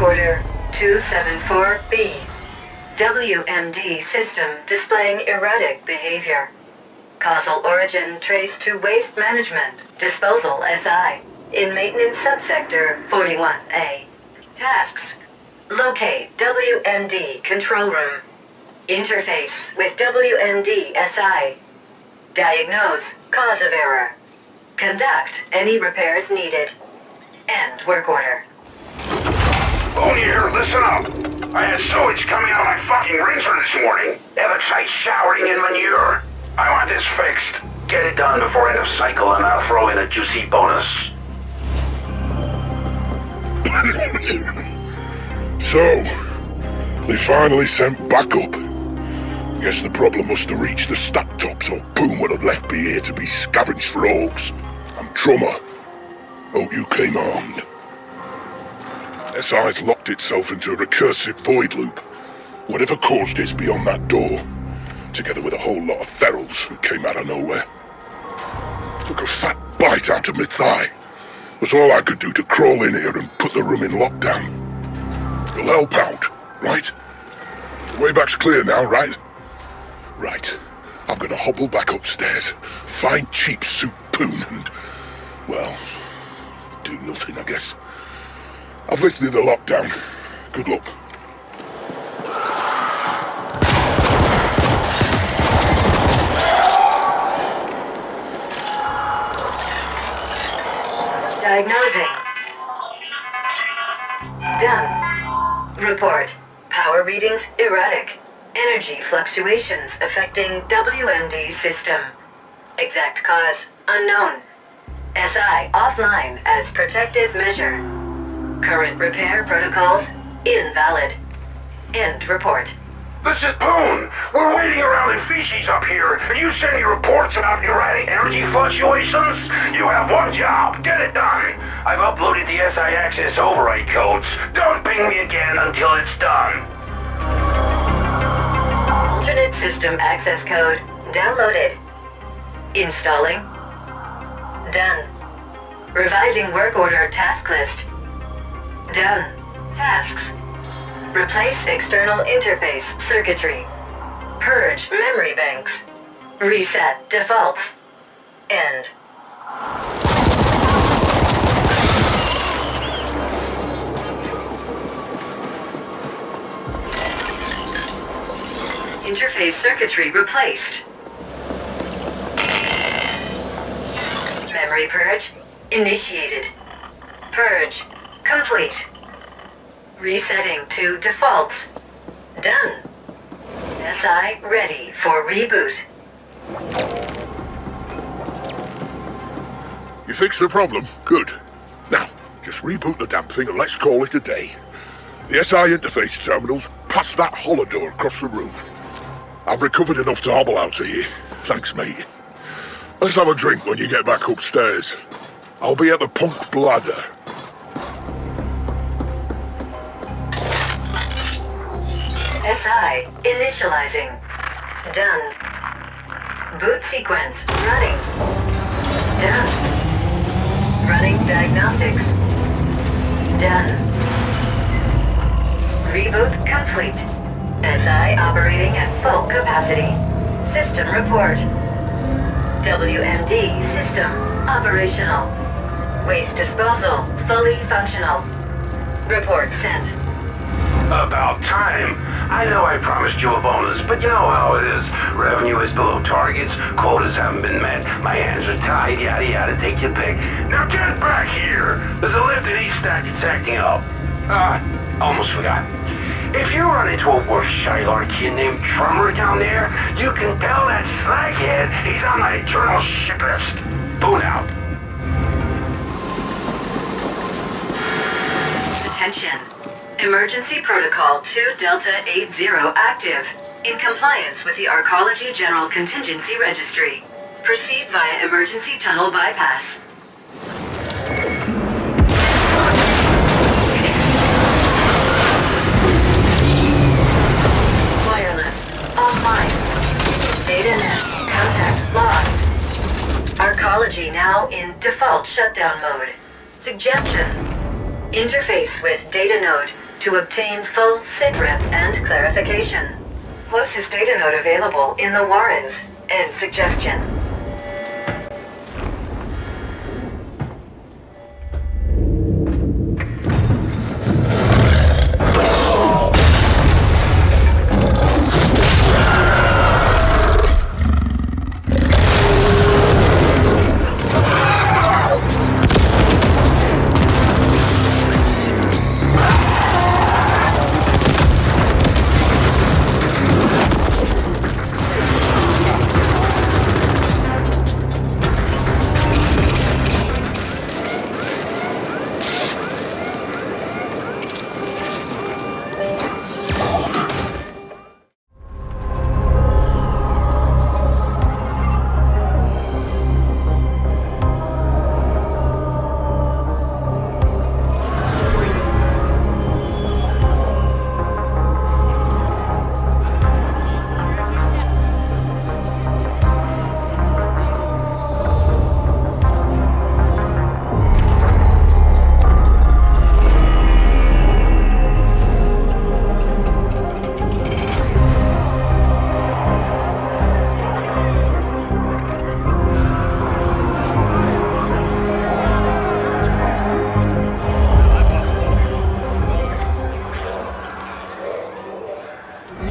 Task Order 274B. WMD system displaying erratic behavior. Causal origin traced to waste management, disposal SI, in maintenance subsector 41A. Tasks. Locate WMD control room. Interface with WMD SI. Diagnose cause of error. Conduct any repairs needed. End work order. Oh, here, listen up. I had sewage coming out of my fucking rinser this morning. Evacuate showering in manure. I want this fixed. Get it done before end of cycle and I'll throw in a juicy bonus. So, they finally sent backup. Guess the problem must have reached the stack tops or Boom would have left me here to be scavenged for orcs. I'm Trummer. Hope you came armed. SI's locked itself into a recursive void loop. Whatever caused it's beyond that door, together with a whole lot of ferals who came out of nowhere. Took a fat bite out of my thigh. Was all I could do to crawl in here and put the room in lockdown. You'll help out, right? The way back's clear now, right? Right. I'm gonna hobble back upstairs, find cheap soup Poon and, well, do nothing, I guess. I've lifted the lockdown. Good luck. Diagnosing. Done. Report. Power readings erratic. Energy fluctuations affecting WMD system. Exact cause unknown. SI offline as protective measure. Current repair protocols invalid. End report. This is Poon. We're waiting around in feces up here, and you send me reports about erratic energy fluctuations? You have one job. Get it done. I've uploaded the SI access override codes. Don't ping me again until it's done. Alternate system access code downloaded. Installing. Done. Revising work order task list. Done. Tasks. Replace external interface circuitry. Purge memory banks. Reset defaults. End. Interface circuitry replaced. Memory purge initiated. Purge complete. Resetting to defaults. Done. SI ready for reboot. You fixed the problem? Good. Now, just reboot the damn thing and let's call it a day. The SI interface terminal's past that hollow door across the room. I've recovered enough to hobble out of here. Thanks, mate. Let's have a drink when you get back upstairs. I'll be at the Punk Bladder. SI initializing. Done. Boot sequence running. Done. Running diagnostics. Done. Reboot complete. SI operating at full capacity. System report. WMD system operational. Waste disposal fully functional. Report sent. About time. I know I promised you a bonus, but you know how it is. Revenue is below targets, quotas haven't been met, my hands are tied, yada yada, take your pick. Now get back here! There's a lift in East Stack that's acting up. Almost forgot. If you run into a work Shylar kid named Trummer down there, you can tell that slackhead he's on my eternal ship list. Boon out. Attention. Emergency Protocol 2 Delta 80 active. In compliance with the Arcology General Contingency Registry. Proceed via emergency tunnel bypass. Wireless. Offline. Datanet. Contact lost. Arcology now in default shutdown mode. Suggestion. Interface with data node. to obtain full sitrep and clarification. Closest data node available in the Warrens. End suggestion.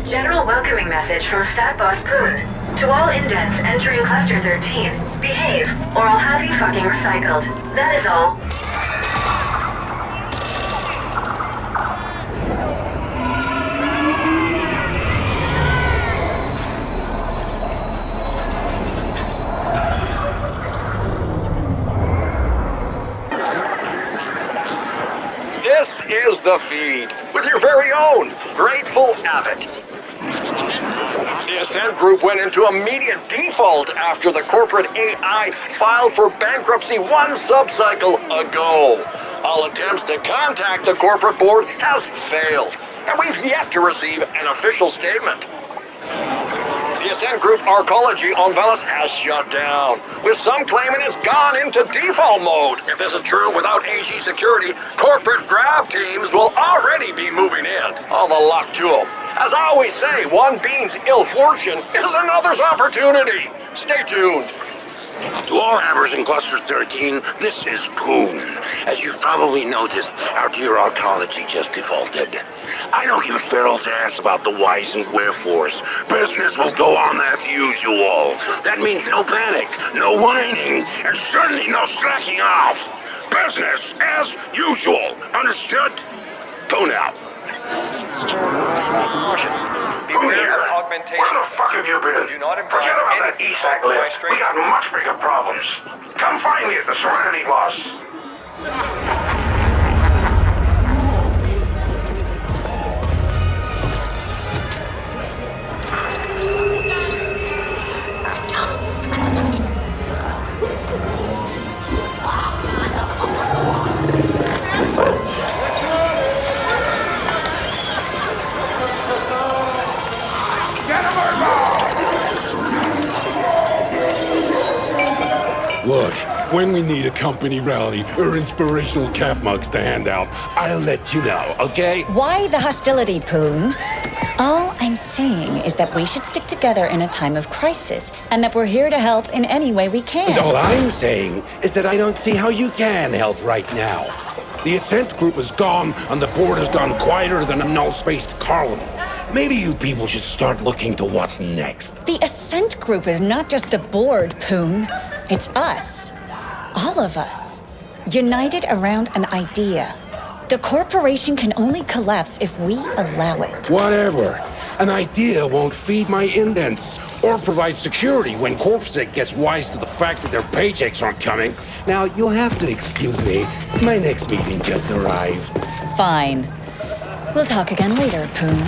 General welcoming message from Stat Boss Poon. To all indents entering Cluster 13, behave, or I'll have you fucking recycled. That is all. This is the feed, with your very own Grateful Abbott. The Ascent Group went into immediate default after the corporate AI filed for bankruptcy one subcycle ago. All attempts to contact the corporate board has failed, and we've yet to receive an official statement. The Ascent Group Arcology on Velis has shut down, with some claiming it's gone into default mode. If this is true, without AG security, corporate grab teams will already be moving in. All the luck to them. As I always say, one being's ill fortune is another's opportunity. Stay tuned. To all hammers in Cluster 13, this is Poon. As you've probably noticed, our dear Arcology just defaulted. I don't give a feral's ass about the whys and wherefores. Business will go on as usual. That means no panic, no whining, and certainly no slacking off. Business as usual. Understood? Poon out. Caution. Beware of augmentation. Where the fuck have you been? Do not imbibe Forget about that anything ESAC by list. We got much bigger problems. Come find me at the Serenity Boss. Look, when we need a company rally or inspirational calf mugs to hand out, I'll let you know, okay? Why the hostility, Poon? All I'm saying is that we should stick together in a time of crisis, and that we're here to help in any way we can. And all I'm saying is that I don't see how you can help right now. The Ascent Group is gone, and the board has gone quieter than a null-spaced column. Maybe you people should start looking to what's next. The Ascent Group is not just the board, Poon. It's us. All of us. United around an idea. The corporation can only collapse if we allow it. Whatever. An idea won't feed my indents or provide security when Corpsec gets wise to the fact that their paychecks aren't coming. Now, you'll have to excuse me. My next meeting just arrived. Fine. We'll talk again later, Poon.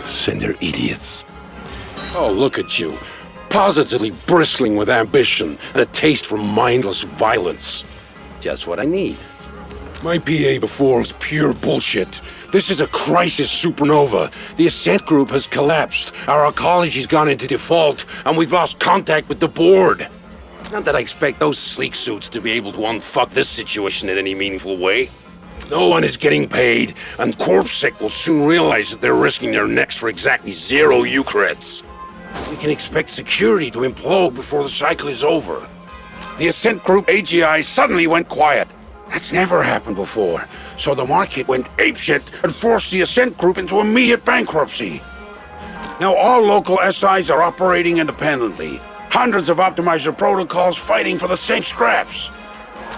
Cinder idiots. Oh, look at you. Positively bristling with ambition and a taste for mindless violence. Just what I need. My PA before was pure bullshit. This is a crisis supernova. The Ascent Group has collapsed. Our Arcology's gone into default, and we've lost contact with the board. Not that I expect those sleek suits to be able to unfuck this situation in any meaningful way. No one is getting paid, and CorpSec will soon realize that they're risking their necks for exactly 0 Eucreds. We can expect security to implode before the cycle is over. The Ascent Group AGI suddenly went quiet. That's never happened before, so the market went apeshit and forced the Ascent Group into immediate bankruptcy. Now all local SIs are operating independently. Hundreds of optimizer protocols fighting for the same scraps.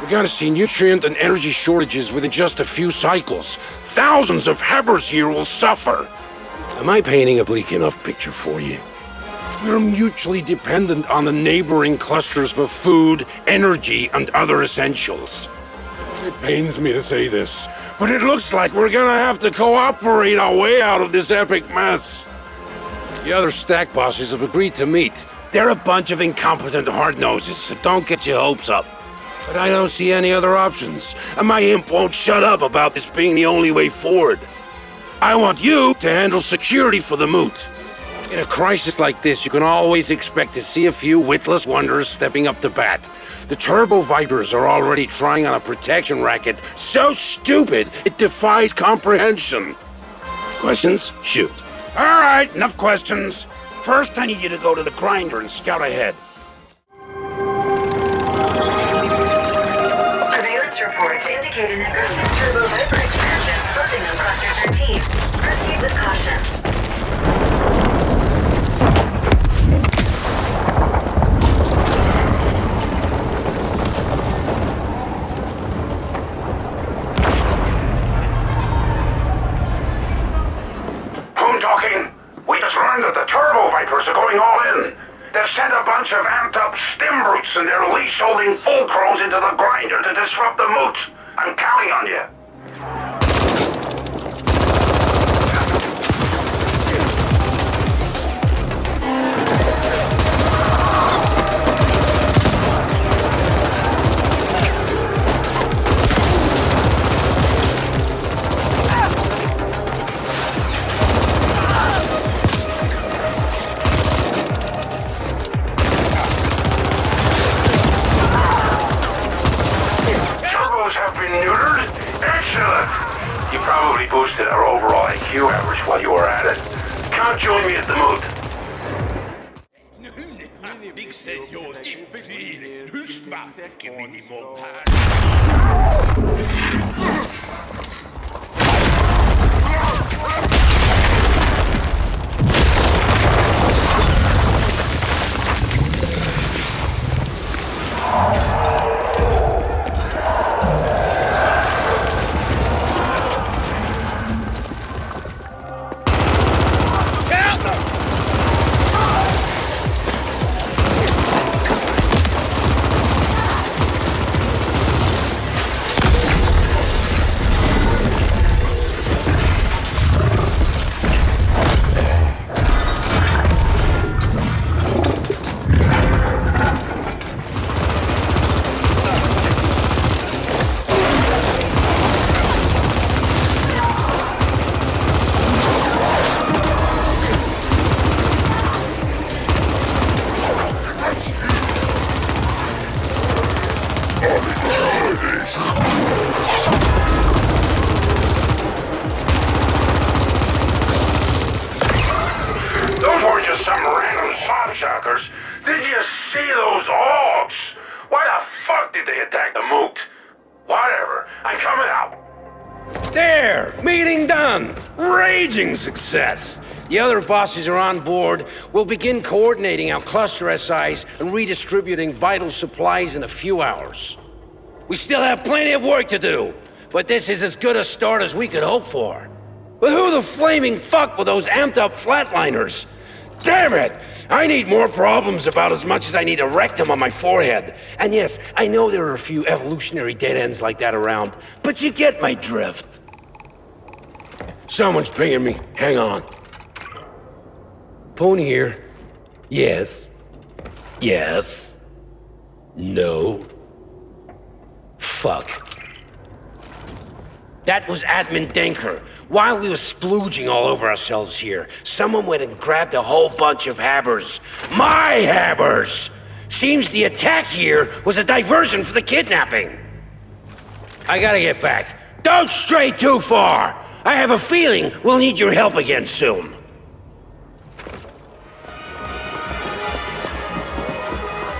We're gonna see nutrient and energy shortages within just a few cycles. Thousands of Habbers here will suffer. Am I painting a bleak enough picture for you? We're mutually dependent on the neighboring clusters for food, energy, and other essentials. It pains me to say this, but it looks like we're gonna have to cooperate our way out of this epic mess. The other stack bosses have agreed to meet. They're a bunch of incompetent hard-noses, so don't get your hopes up. But I don't see any other options, and my imp won't shut up about this being the only way forward. I want you to handle security for the moot. In a crisis like this, you can always expect to see a few witless wanderers stepping up to bat. The Turbo Vipers are already trying on a protection racket so stupid it defies comprehension. Questions? Shoot. All right, enough questions. First, I need you to go to the grinder and scout ahead. Surveillance reports indicate an aggressive Turbo Viper expansion closing on Cluster 13. Proceed with caution. We just learned that the Turbo Vipers are going all in. They've sent a bunch of amped-up stim brutes and their leash-holding fulcrums into the grinder to disrupt the moot. I'm counting on you. Boosted our overall IQ average while you were at it. Come join me at the moot. Did you see those orcs? Why the fuck did they attack the moot? Whatever, I'm coming out. There! Meeting done! Raging success! The other bosses are on board. We'll begin coordinating our cluster SIs and redistributing vital supplies in a few hours. We still have plenty of work to do, but this is as good a start as we could hope for. But who the flaming fuck were those amped up flatliners? Damn it! I need more problems about as much as I need a rectum on my forehead. And yes, I know there are a few evolutionary dead ends like that around, but you get my drift. Someone's pinging me. Hang on. Pony here. Yes. Yes. No. Fuck. That was Admin Denker. While we were splooging all over ourselves here, someone went and grabbed a whole bunch of Habbers. My Habbers! Seems the attack here was a diversion for the kidnapping. I gotta get back. Don't stray too far! I have a feeling we'll need your help again soon.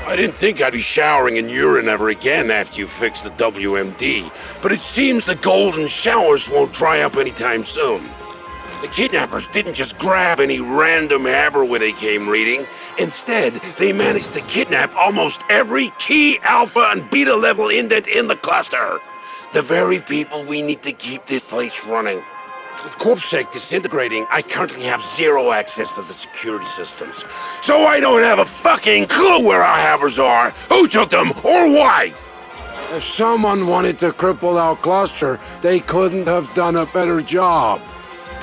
I didn't think I'd be showering in urine ever again after you fixed the WMD, but it seems the golden showers won't dry up anytime soon. The kidnappers didn't just grab any random haberwit they came reading. Instead, they managed to kidnap almost every key alpha and beta level indent in the cluster. The very people we need to keep this place running. With CorpSec disintegrating, I currently have zero access to the security systems. So I don't have a fucking clue where our hammers are, who took them, or why! If someone wanted to cripple our cluster, they couldn't have done a better job.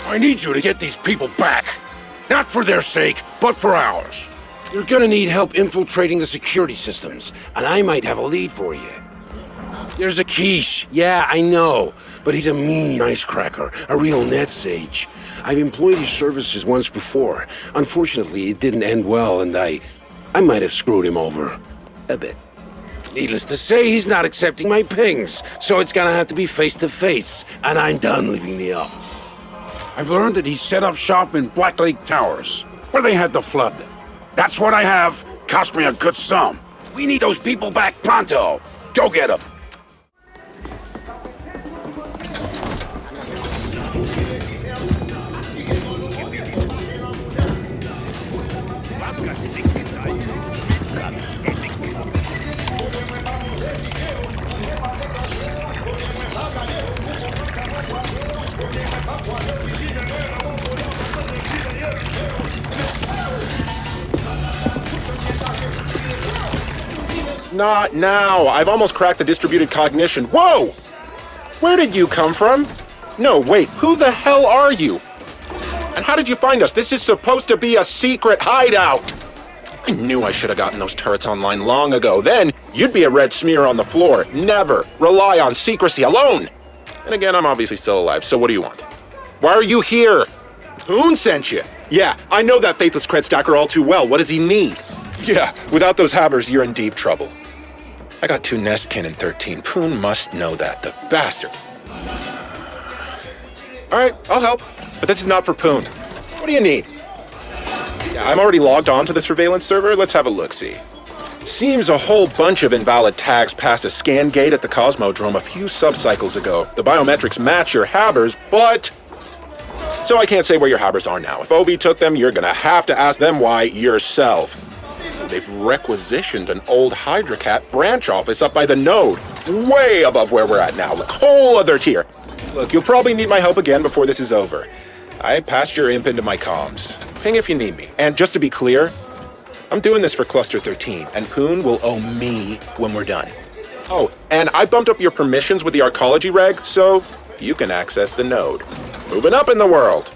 I need you to get these people back. Not for their sake, but for ours. You're gonna need help infiltrating the security systems, and I might have a lead for you. There's a quiche. Yeah, I know. But he's a mean icecracker, a real net sage. I've employed his services once before. Unfortunately, it didn't end well, and I might have screwed him over. A bit. Needless to say, he's not accepting my pings, so it's gonna have to be face-to-face, and I'm done leaving the office. I've learned that he set up shop in Black Lake Towers, where they had the flood. That's what I have. Cost me a good sum. We need those people back pronto. Go get them. Not now. I've almost cracked the distributed cognition. Whoa! Where did you come from? No, wait. Who the hell are you? And how did you find us? This is supposed to be a secret hideout. I knew I should have gotten those turrets online long ago. Then you'd be a red smear on the floor. Never rely on secrecy alone. And again, I'm obviously still alive, so what do you want? Why are you here? Poon sent you. Yeah, I know that faithless cred stacker all too well. What does he need? Yeah, without those hammers, you're in deep trouble. I got 2 Nestkin in 13. Poon must know that, the bastard. Alright, I'll help. But this is not for Poon. What do you need? Yeah, I'm already logged on to the surveillance server. Let's have a look-see. Seems a whole bunch of invalid tags passed a scan gate at the Cosmodrome a few sub-cycles ago. The biometrics match your hammers, but... So I can't say where your hammers are now. If OB took them, you're gonna have to ask them why yourself. They've requisitioned an old HydraCat branch office up by the node. Way above where we're at now. Like, whole other tier. Look, you'll probably need my help again before this is over. I passed your imp into my comms. Ping if you need me. And just to be clear, I'm doing this for Cluster 13, and Poon will owe me when we're done. Oh, and I bumped up your permissions with the Arcology reg, so you can access the node. Moving up in the world.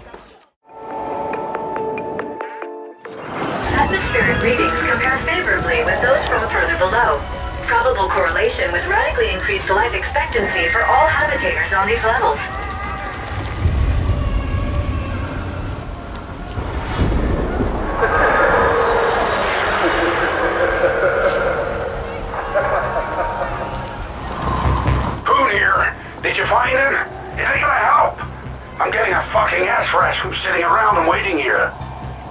Atmospheric readings compare favorably with those from further below. Probable correlation with radically increased life expectancy for all habitators on these levels. Poon here. Did you find him? Is he gonna help? I'm getting a fucking ass rash from sitting around and waiting here.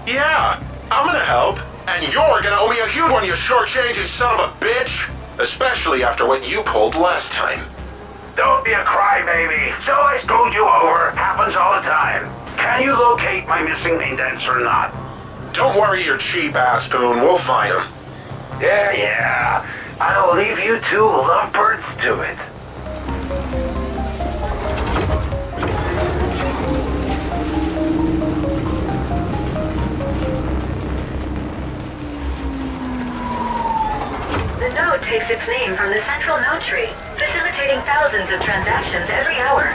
Yeah, I'm gonna help. And you're gonna owe me a huge one, you short-changing son of a bitch. Especially after what you pulled last time. Don't be a crybaby. So I screwed you over. Happens all the time. Can you locate my missing indents or not? Don't worry your cheap ass, Poon. We'll find him. Yeah. I'll leave you 2 lovebirds to it. The node takes its name from the central node tree, facilitating thousands of transactions every hour.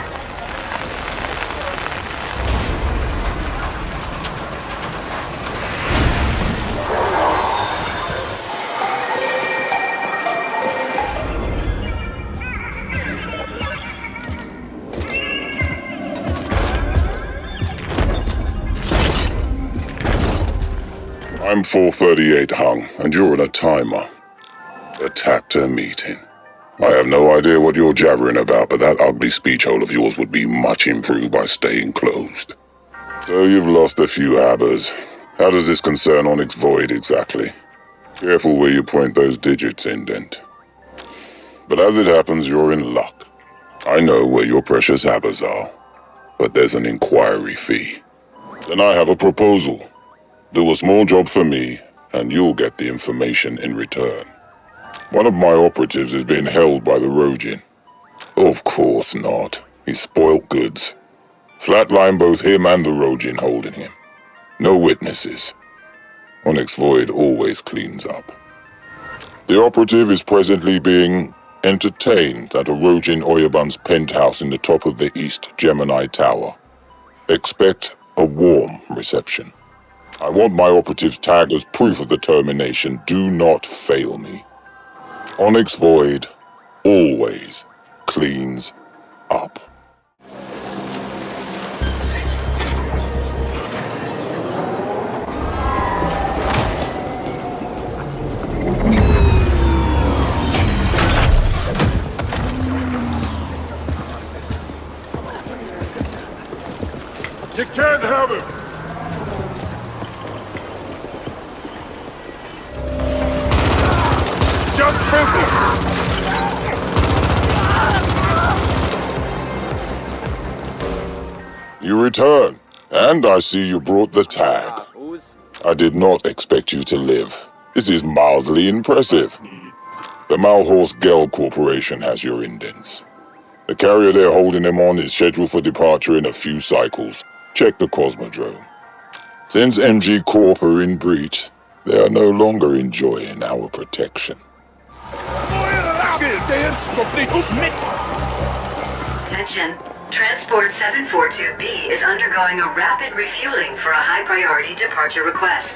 I'm 438 hung, and you're in a timer. Attacked a meeting. I have no idea what you're jabbering about, but that ugly speech hole of yours would be much improved by staying closed. So you've lost a few habbers. How does this concern Onyx Void exactly? Careful where you point those digits, Indent. But as it happens, you're in luck. I know where your precious habbers are, but there's an inquiry fee. Then I have a proposal. Do a small job for me, and you'll get the information in return. One of my operatives is being held by the Rogin. Of course not. He's spoilt goods. Flatline both him and the Rogin holding him. No witnesses. Onyx Void always cleans up. The operative is presently being entertained at a Rogin Oyabun's penthouse in the top of the East Gemini Tower. Expect a warm reception. I want my operatives tagged as proof of the termination. Do not fail me. Onyx Void always cleans up. You can't have him! Just business! You return, and I see you brought the tag. I did not expect you to live. This is mildly impressive. The Malhorse Gel Corporation has your indents. The carrier they're holding him on is scheduled for departure in a few cycles. Check the Cosmodrome. Since MG Corp are in breach, they are no longer enjoying our protection. Attention. Transport 742B is undergoing a rapid refueling for a high-priority departure request.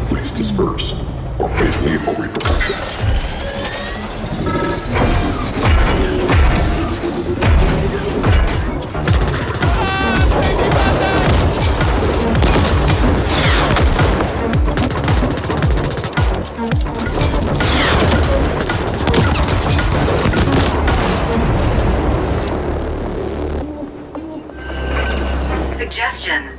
Please disperse, or face lethal repercussions. Suggestion.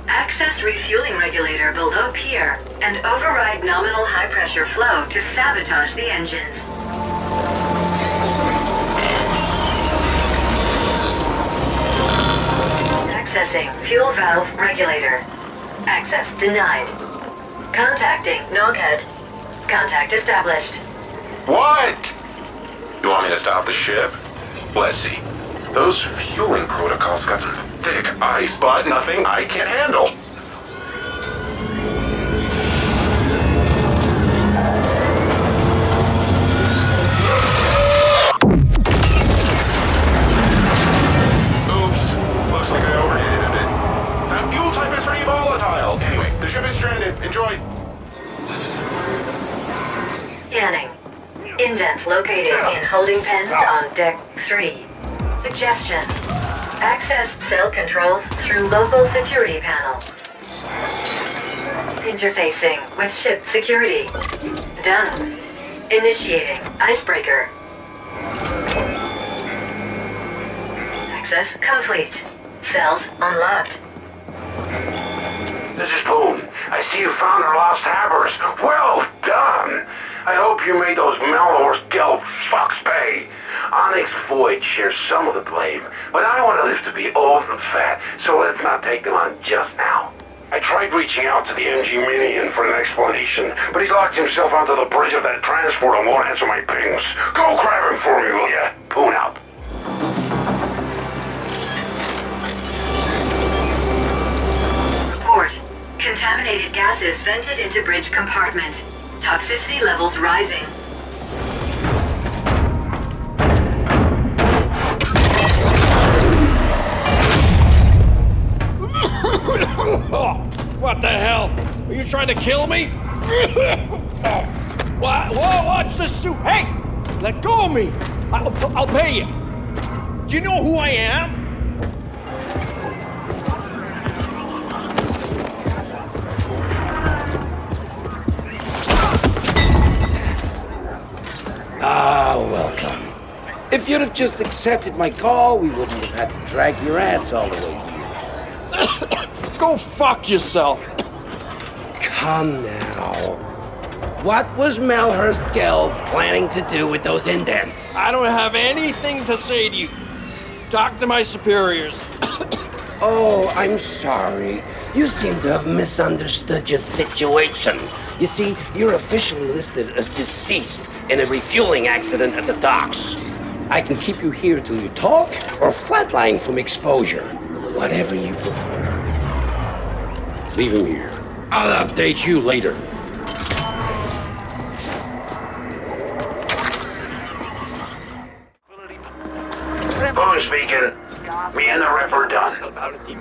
Access refueling regulator below pier and override nominal high-pressure flow to sabotage the engines. Accessing fuel valve regulator. Access denied. Contacting Noghead. Contact established. What? You want me to stop the ship? Let's see. Those fueling protocols got some thick ice, but nothing I can't handle. Oops. Looks like I overheated a bit. That fuel type is pretty volatile. Anyway, the ship is stranded. Enjoy. Scanning. Indents located in holding pens on deck 3. Suggestion. Access cell controls through local security panel. Interfacing with ship security. Done. Initiating icebreaker. Access complete. Cells unlocked. This is Poon. I see you found our lost habbers. Well done! I hope you made those Malhorse Gel fucks pay. Onyx Void shares some of the blame, but I want to live to be old and fat, so let's not take them on just now. I tried reaching out to the MG Minion for an explanation, but he's locked himself onto the bridge of that transport and won't answer my pings. Go grab him for me, will ya? Poon out. Report. Contaminated gases vented into bridge compartment. Toxicity levels rising. What the hell? Are you trying to kill me? What? Whoa, what's this suit? Hey! Let go of me! I'll pay you. Do you know who I am? Ah, welcome. If you'd have just accepted my call, we wouldn't have had to drag your ass all the way here. Go fuck yourself. Come now. What was Melhurst Geld planning to do with those indents? I don't have anything to say to you. Talk to my superiors. Oh, I'm sorry. You seem to have misunderstood your situation. You see, you're officially listed as deceased in a refueling accident at the docks. I can keep you here till you talk, or flatline from exposure. Whatever you prefer. Leave him here. I'll update you later. Boone speaking. Me and the rep are done.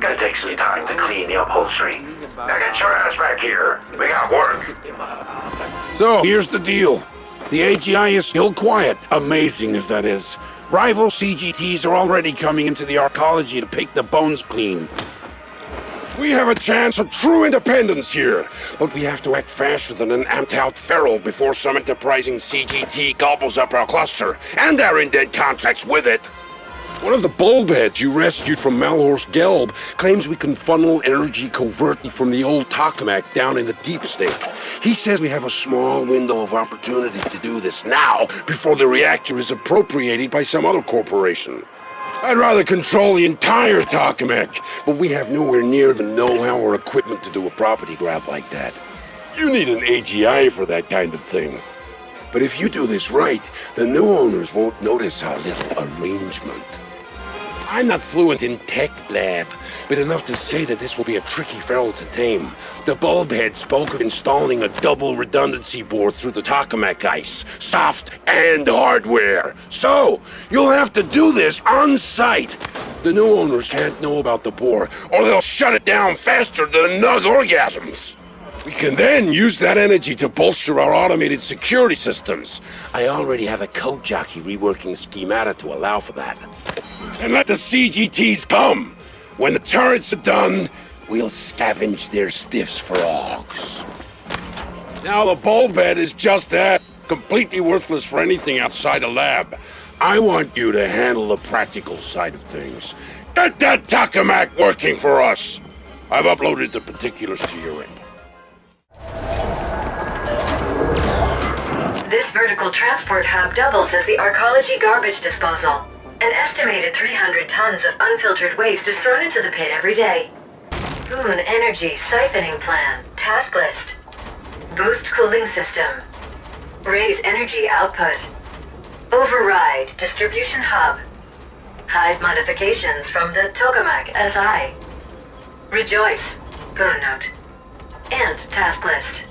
Gotta take some time to clean the upholstery. Now get your ass back here. We got work. So, here's the deal. The AGI is still quiet, amazing as that is. Rival CGTs are already coming into the Arcology to pick the bones clean. We have a chance of true independence here, but we have to act faster than an amped-out feral before some enterprising CGT gobbles up our cluster, and our indent contracts with it. One of the bulbheads you rescued from Melhorst Gelb claims we can funnel energy covertly from the old tokamak down in the deep state. He says we have a small window of opportunity to do this now, before the reactor is appropriated by some other corporation. I'd rather control the entire tokamak, but we have nowhere near the know-how or equipment to do a property grab like that. You need an AGI for that kind of thing. But if you do this right, the new owners won't notice our little arrangement. I'm not fluent in tech lab, but enough to say that this will be a tricky feral to tame. The bulbhead spoke of installing a double redundancy board through the tokamak ice, soft and hardware. So, you'll have to do this on site. The new owners can't know about the board, or they'll shut it down faster than nug orgasms. We can then use that energy to bolster our automated security systems. I already have a code jockey reworking schemata to allow for that. And let the CGTs come. When the turrets are done, we'll scavenge their stiffs for augs. Now the bulbhead is just that, completely worthless for anything outside a lab. I want you to handle the practical side of things. Get that tokamak working for us. I've uploaded the particulars to your end. This vertical transport hub doubles as the Arcology garbage disposal. An estimated 300 tons of unfiltered waste is thrown into the pit every day. Boone Energy Siphoning Plan. Task list. Boost cooling system. Raise energy output. Override distribution hub. Hide modifications from the Tokamak SI. Rejoice. Boone note. End task list.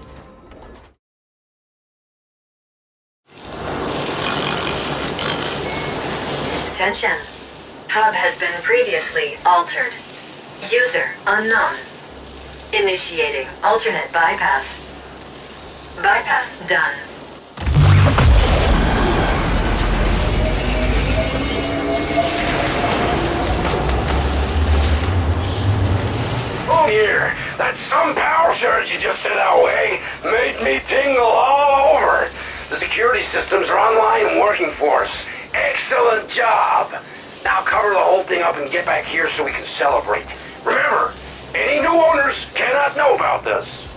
Attention. Hub has been previously altered. User unknown. Initiating alternate bypass. Bypass done. Oh here, that some power surge you just sent our way made me tingle all over. The security systems are online and working for us. Excellent job! Now cover the whole thing up and get back here so we can celebrate. Remember, any new owners cannot know about this.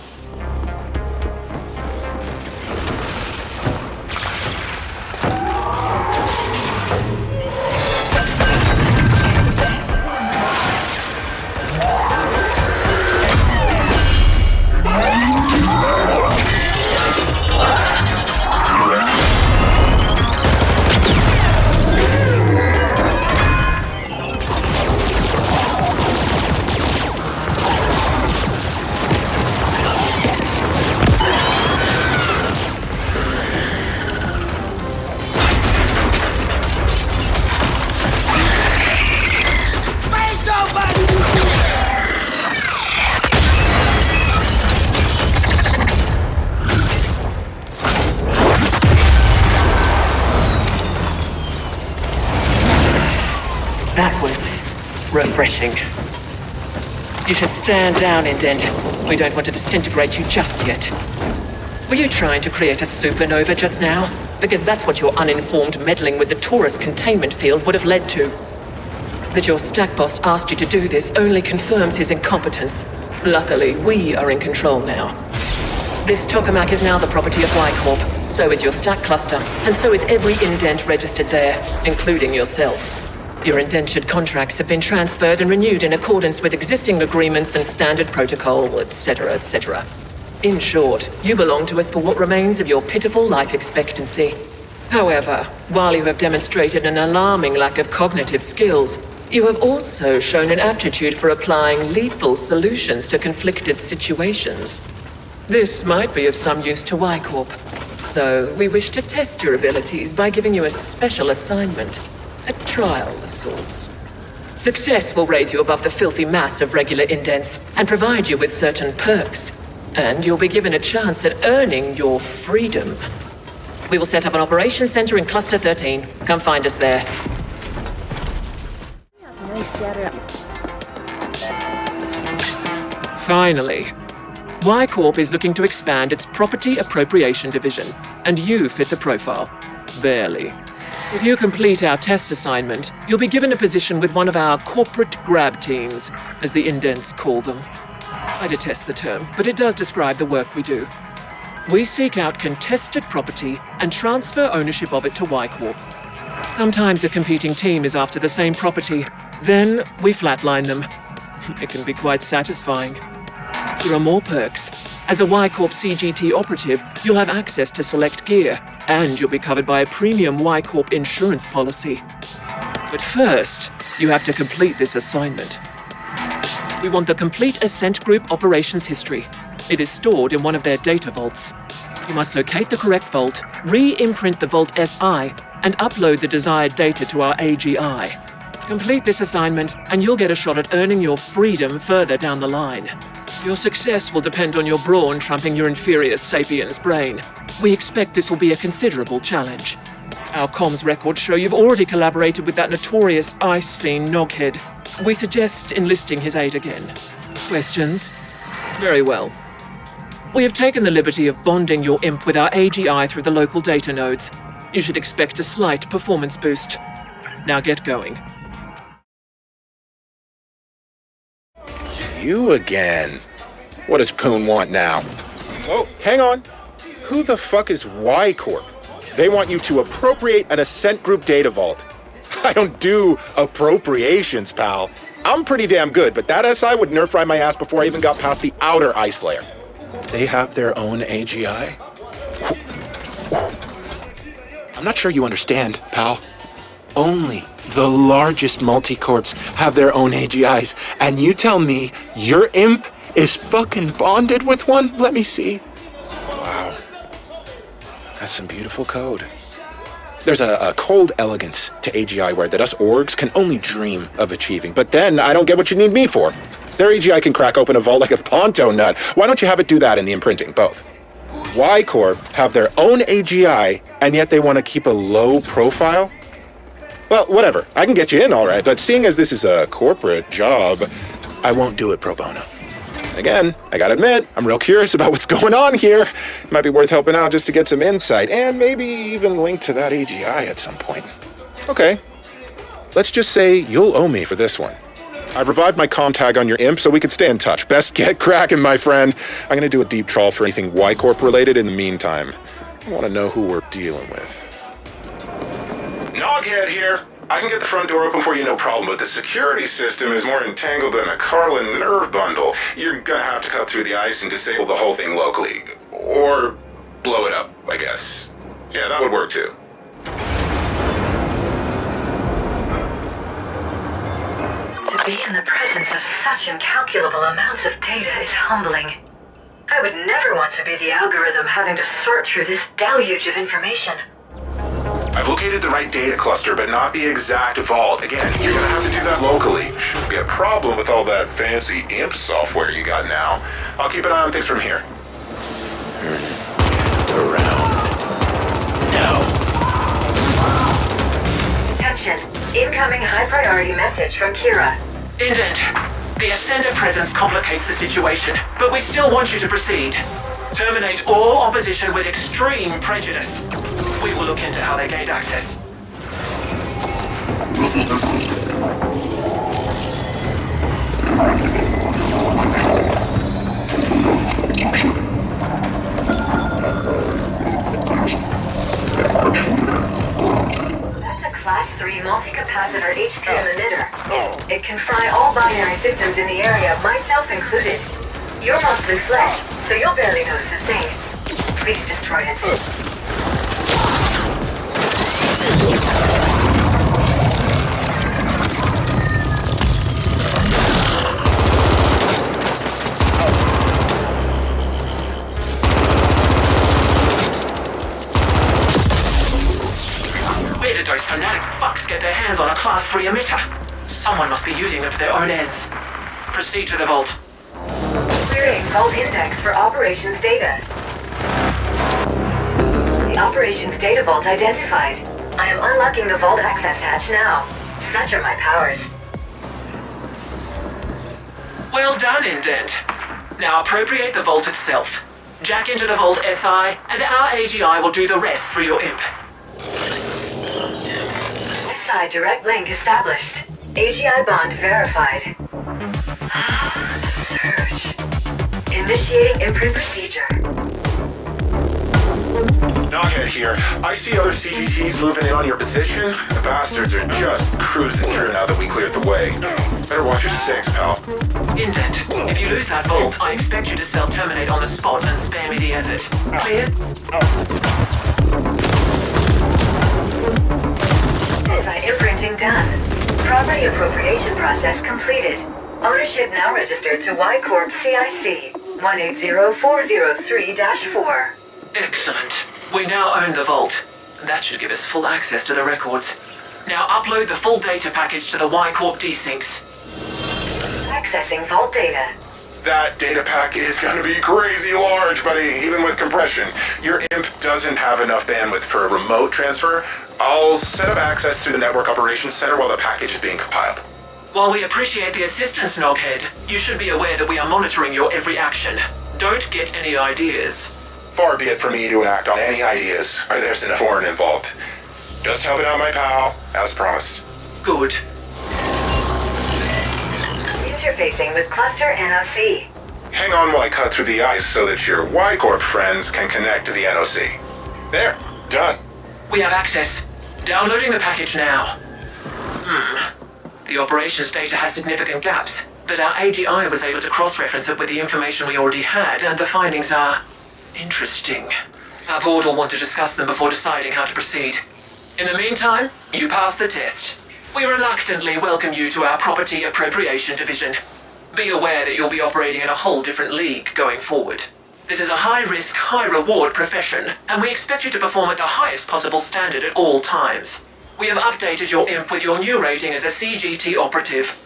refreshing. You should stand down, Indent. We don't want to disintegrate you just yet. Were you trying to create a supernova just now? Because that's what your uninformed meddling with the Taurus containment field would have led to. That your stack boss asked you to do this only confirms his incompetence. Luckily, we are in control now. This tokamak is now the property of Y-Corp. So is your stack cluster, and so is every indent registered there, including yourself. Your indentured contracts have been transferred and renewed in accordance with existing agreements and standard protocol, etc., etc. In short, you belong to us for what remains of your pitiful life expectancy. However, while you have demonstrated an alarming lack of cognitive skills, you have also shown an aptitude for applying lethal solutions to conflicted situations. This might be of some use to Y-Corp. So, we wish to test your abilities by giving you a special assignment. A trial of sorts. Success will raise you above the filthy mass of regular indents and provide you with certain perks. And you'll be given a chance at earning your freedom. We will set up an operations center in Cluster 13. Come find us there. Finally, Y-Corp is looking to expand its property appropriation division, and you fit the profile. Barely. If you complete our test assignment, you'll be given a position with one of our corporate grab teams, as the indents call them. I detest the term, but it does describe the work we do. We seek out contested property and transfer ownership of it to Y-Corp. Sometimes a competing team is after the same property. Then we flatline them. It can be quite satisfying. There are more perks. As a Y-Corp CGT operative, you'll have access to select gear, and you'll be covered by a premium Y-Corp insurance policy. But first, you have to complete this assignment. We want the complete Ascent Group operations history. It is stored in one of their data vaults. You must locate the correct vault, re-imprint the Vault SI, and upload the desired data to our AGI. Complete this assignment, and you'll get a shot at earning your freedom further down the line. Your success will depend on your brawn trumping your inferior sapiens brain. We expect this will be a considerable challenge. Our comms records show you've already collaborated with that notorious ice fiend Noghead. We suggest enlisting his aid again. Questions? Very well. We have taken the liberty of bonding your imp with our AGI through the local data nodes. You should expect a slight performance boost. Now get going. You again. What does Poon want now? Oh, hang on. Who the fuck is Y-Corp? They want you to appropriate an Ascent Group data vault. I don't do appropriations, pal. I'm pretty damn good, but that SI would nerf ride my ass before I even got past the outer ice layer. They have their own AGI? I'm not sure you understand, pal. Only the largest multi-corps have their own AGIs, and you tell me your imp is fucking bonded with one? Let me see. Wow. That's some beautiful code. There's a cold elegance to AGI where that us orgs can only dream of achieving, but then I don't get what you need me for. Their AGI can crack open a vault like a Ponto nut. Why don't you have it do that in the imprinting? Both. Y-Corp have their own AGI, and yet they want to keep a low profile? Well, whatever. I can get you in all right, but seeing as this is a corporate job, I won't do it pro bono. Again, I gotta admit, I'm real curious about what's going on here. It might be worth helping out just to get some insight, and maybe even link to that AGI at some point. Okay. Let's just say you'll owe me for this one. I've revived my comm tag on your imp so we can stay in touch. Best get cracking, my friend. I'm gonna do a deep trawl for anything Y-Corp related in the meantime. I wanna know who we're dealing with. Noghead here. I can get the front door open for you, no problem, but the security system is more entangled than a Carlin nerve bundle. You're gonna have to cut through the ice and disable the whole thing locally. Or blow it up, I guess. Yeah, that would work too. To be in the presence of such incalculable amounts of data is humbling. I would never want to be the algorithm having to sort through this deluge of information. I've located the right data cluster, but not the exact vault. Again, you're gonna have to do that locally. Shouldn't be a problem with all that fancy imp software you got now. I'll keep an eye on things from here. Around. Now. Attention. Incoming high priority message from Kira. Indent, the Ascender presence complicates the situation, but we still want you to proceed. Terminate all opposition with extreme prejudice. We will look into how they gained access. That's a Class 3 multi-capacitor HPM emitter. It can fry all binary systems in the area, myself included. You're mostly flesh, so you'll barely notice a thing. Please destroy it. Where did those fanatic fucks get their hands on a Class 3 emitter? Someone must be using them for their own ends. Proceed to the vault. Querying Vault Index for operations data. The operations data vault identified. I am unlocking the vault access hatch now. Such are my powers. Well done, Indent. Now appropriate the vault itself. Jack into the vault SI, and our AGI will do the rest through your imp. SI direct link established. AGI bond verified. Search. Initiating imprint procedure. Knockhead here. I see other CGTs moving in on your position. The bastards are just cruising through now that we cleared the way. Better watch your six, pal. Indent, if you lose that vault, I expect you to self-terminate on the spot and spare me the effort. Clear? Imprinting done. Property appropriation process completed. Ownership now registered to Y Corp CIC 180403-4. Excellent. We now own the vault. That should give us full access to the records. Now upload the full data package to the Y Corp desyncs. Accessing vault data. That data pack is gonna be crazy large, buddy, even with compression. Your imp doesn't have enough bandwidth for a remote transfer. I'll set up access through the Network Operations Center while the package is being compiled. While we appreciate the assistance, Noghead, you should be aware that we are monitoring your every action. Don't get any ideas. Far be it from me to act on any ideas where there's an foreign involved. Just helping out my pal, as promised. Good. Interfacing with cluster NOC. Hang on while I cut through the ice so that your Y-Corp friends can connect to the NOC. There, done. We have access. Downloading the package now. The operations data has significant gaps, but our AGI was able to cross-reference it with the information we already had, and the findings are interesting. Our board will want to discuss them before deciding how to proceed. In the meantime, you passed the test. We reluctantly welcome you to our Property Appropriation Division. Be aware that you'll be operating in a whole different league going forward. This is a high-risk, high-reward profession, and we expect you to perform at the highest possible standard at all times. We have updated your imp with your new rating as a CGT operative.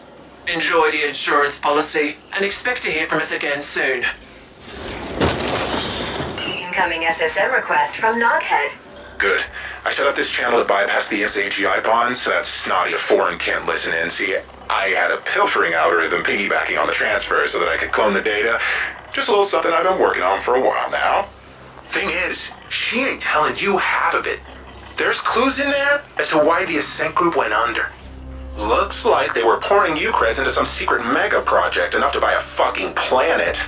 Enjoy the insurance policy, and expect to hear from us again soon. Incoming SSM request from Noghead. Good. I set up this channel to bypass the imp's AGI bond so that snotty a foreign can't listen in. See, I had a pilfering algorithm piggybacking on the transfer so that I could clone the data. Just a little something I've been working on for a while now. Thing is, she ain't telling you half of it. There's clues in there as to why the Ascent group went under. Looks like they were pouring Ucreds into some secret mega project enough to buy a fucking planet.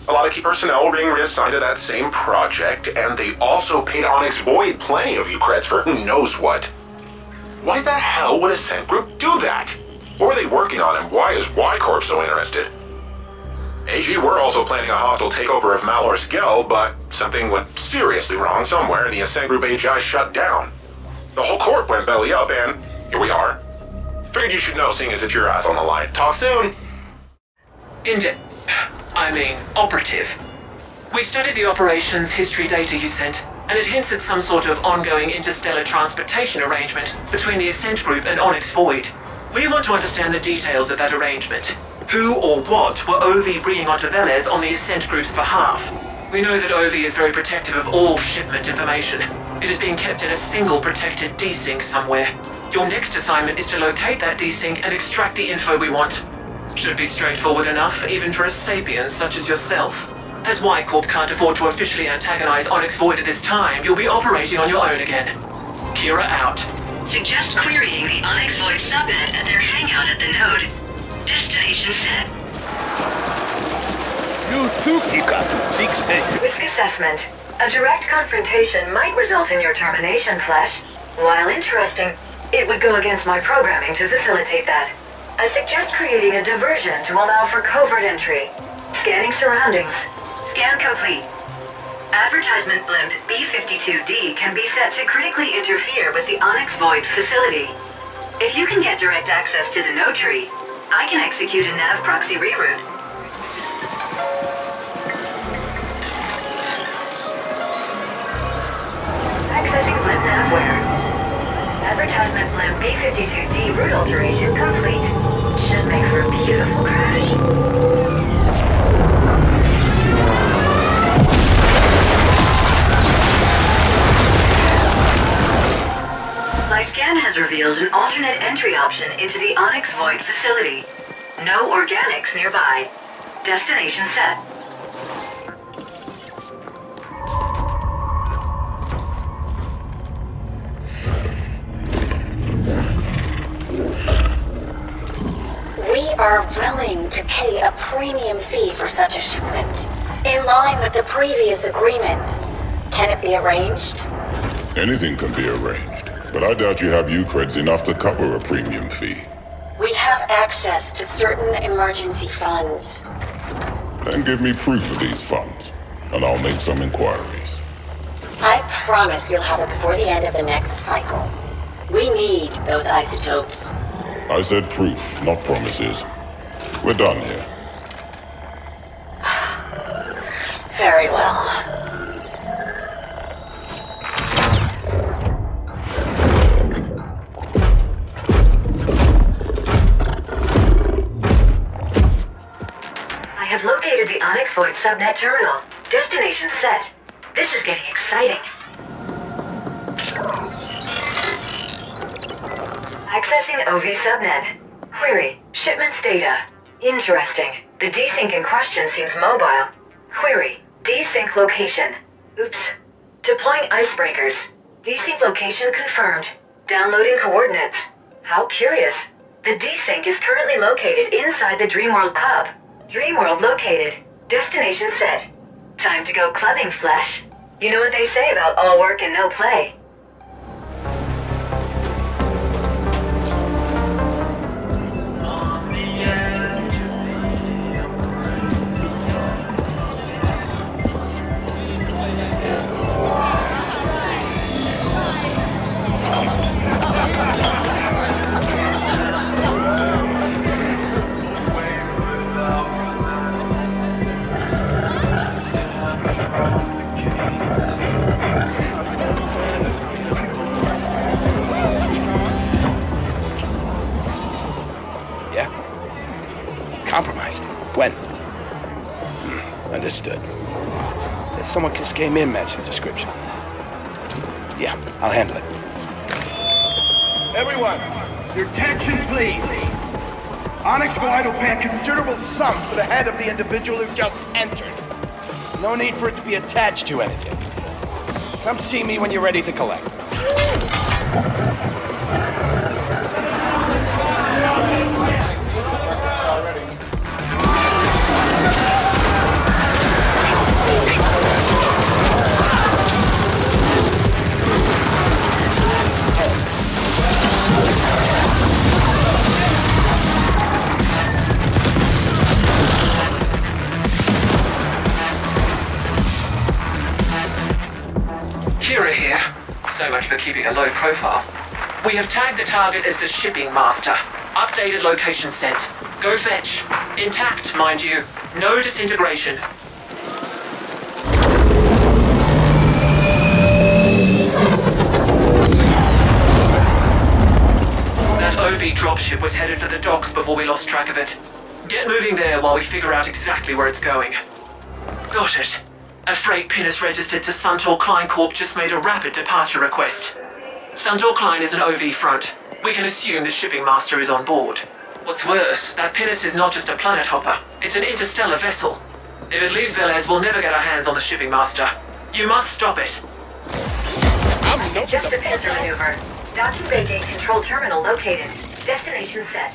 A lot of key personnel were being reassigned to that same project, and they also paid Onyx Void plenty of Ucreds for who knows what. Why the hell would Ascent group do that? What were they working on, and why is Y-Corp so interested? AG were also planning a hostile takeover of Malor's Gel, but something went seriously wrong somewhere, and the Ascent Group AGI shut down. The whole corp went belly up, and here we are. Figured you should know, seeing as it's your ass on the line. Talk soon! Operative. We studied the operations history data you sent, and it hints at some sort of ongoing interstellar transportation arrangement between the Ascent Group and Onyx Void. We want to understand the details of that arrangement. Who or what were OV bringing onto Velez on the Ascent Group's behalf? We know that OV is very protective of all shipment information. It is being kept in a single protected desync somewhere. Your next assignment is to locate that desync and extract the info we want. Should be straightforward enough, even for a sapient such as yourself. As Y Corp can't afford to officially antagonize Onyx Void at this time, you'll be operating on your own again. Kira out. Suggest querying the Onyx Void subnet at their hangout at the node. Destination set. Risk assessment. A direct confrontation might result in your termination, Flesh. While interesting, it would go against my programming to facilitate that. I suggest creating a diversion to allow for covert entry. Scanning surroundings. Scan complete. Advertisement blimp B-52D can be set to critically interfere with the Onyx Void facility. If you can get direct access to the node tree, I can execute a nav proxy reroute. Accessing blimp navware. Advertisement blimp B-52D route alteration complete. Should make for a beautiful crash. My scan has revealed an alternate entry option into the Onyx Void facility. No organics nearby. Destination set. We are willing to pay a premium fee for such a shipment, in line with the previous agreement. Can it be arranged? Anything can be arranged, but I doubt you have U-creds enough to cover a premium fee. We have access to certain emergency funds. Then give me proof of these funds, and I'll make some inquiries. I promise you'll have it before the end of the next cycle. We need those isotopes. I said proof, not promises. We're done here. Very well. I have located the Onyx Void subnet terminal. Destination set. This is getting exciting. Accessing OV subnet. Query. Shipments data. Interesting. The desync in question seems mobile. Query. Desync location. Oops. Deploying icebreakers. Desync location confirmed. Downloading coordinates. How curious. The desync is currently located inside the Dreamworld Hub. Dreamworld located. Destination set. Time to go clubbing, Flesh. You know what they say about all work and no play. Compromised. When? Understood. Someone just came in, matched the description. Yeah, I'll handle it. Everyone, your attention please. Onyx Void will pay a considerable sum for the head of the individual who just entered. No need for it to be attached to anything. Come see me when you're ready to collect. Kira here. So much for keeping a low profile. We have tagged the target as the Shipping Master. Updated location sent. Go fetch. Intact, mind you. No disintegration. That OV dropship was headed for the docks before we lost track of it. Get moving there while we figure out exactly where it's going. Got it. A freight pinnace registered to Suntor Klein Corp just made a rapid departure request. Suntor Klein is an OV front. We can assume the Shipping Master is on board. What's worse, that pinnace is not just a planet hopper. It's an interstellar vessel. If it leaves Velez, we'll never get our hands on the shipping master. You must stop it. Just a pincer maneuver. Docking Bay Gate Control Terminal located. Destination set.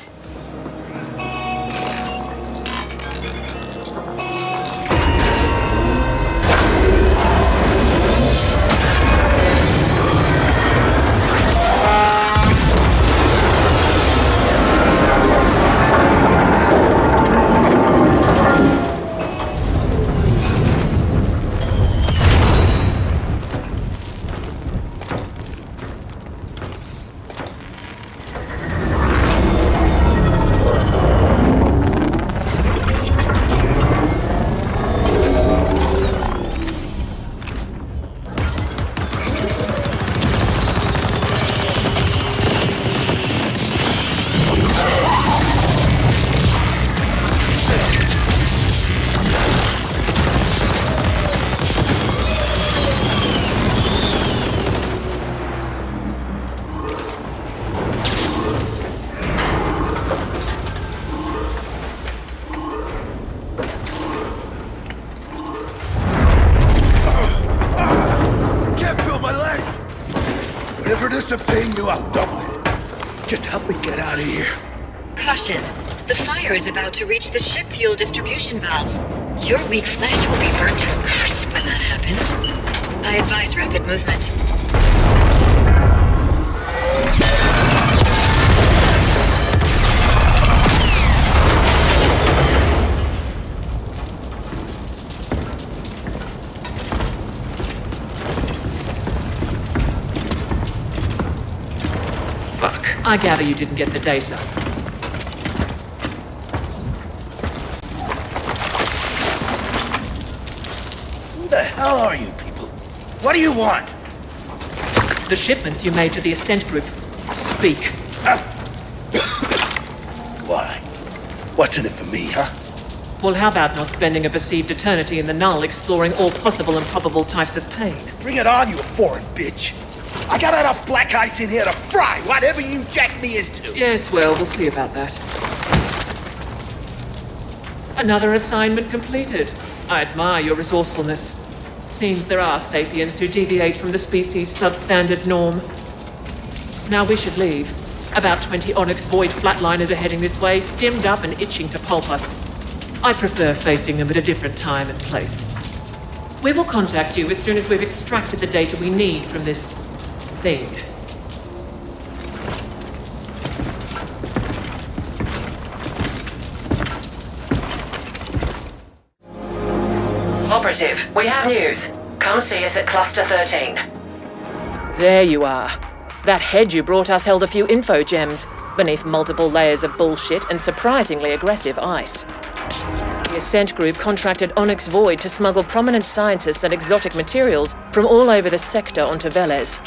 Is about to reach the ship fuel distribution valves. Your weak flesh will be burnt to a crisp when that happens. I advise rapid movement. Fuck. I gather you didn't get the data. Who the hell are you people? What do you want? The shipments you made to the Ascent group. Speak. Why? What's in it for me, huh? Well, how about not spending a perceived eternity in the null exploring all possible and probable types of pain? Bring it on, you foreign bitch. I got enough black ice in here to fry whatever you jack me into. Yes, well, we'll see about that. Another assignment completed. I admire your resourcefulness. Seems there are sapiens who deviate from the species' substandard norm. Now we should leave. About 20 Onyx Void flatliners are heading this way, stemmed up and itching to pulp us. I prefer facing them at a different time and place. We will contact you as soon as we've extracted the data we need from this thing. Operative, we have news. Come see us at Cluster 13. There you are. That head you brought us held a few info gems, beneath multiple layers of bullshit and surprisingly aggressive ice. The Ascent group contracted Onyx Void to smuggle prominent scientists and exotic materials from all over the sector onto Velez.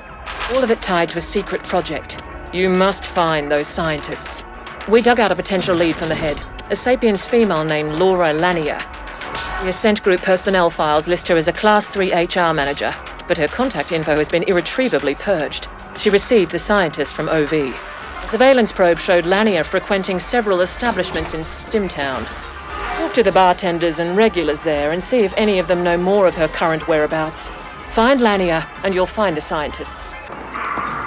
All of it tied to a secret project. You must find those scientists. We dug out a potential lead from the head, a sapiens female named Laura Lanier. The Ascent group personnel files list her as a Class 3 HR manager, but her contact info has been irretrievably purged. She received the scientists from OV. A surveillance probe showed Lanier frequenting several establishments in Stimtown. Talk to the bartenders and regulars there and see if any of them know more of her current whereabouts. Find Lanier, and you'll find the scientists.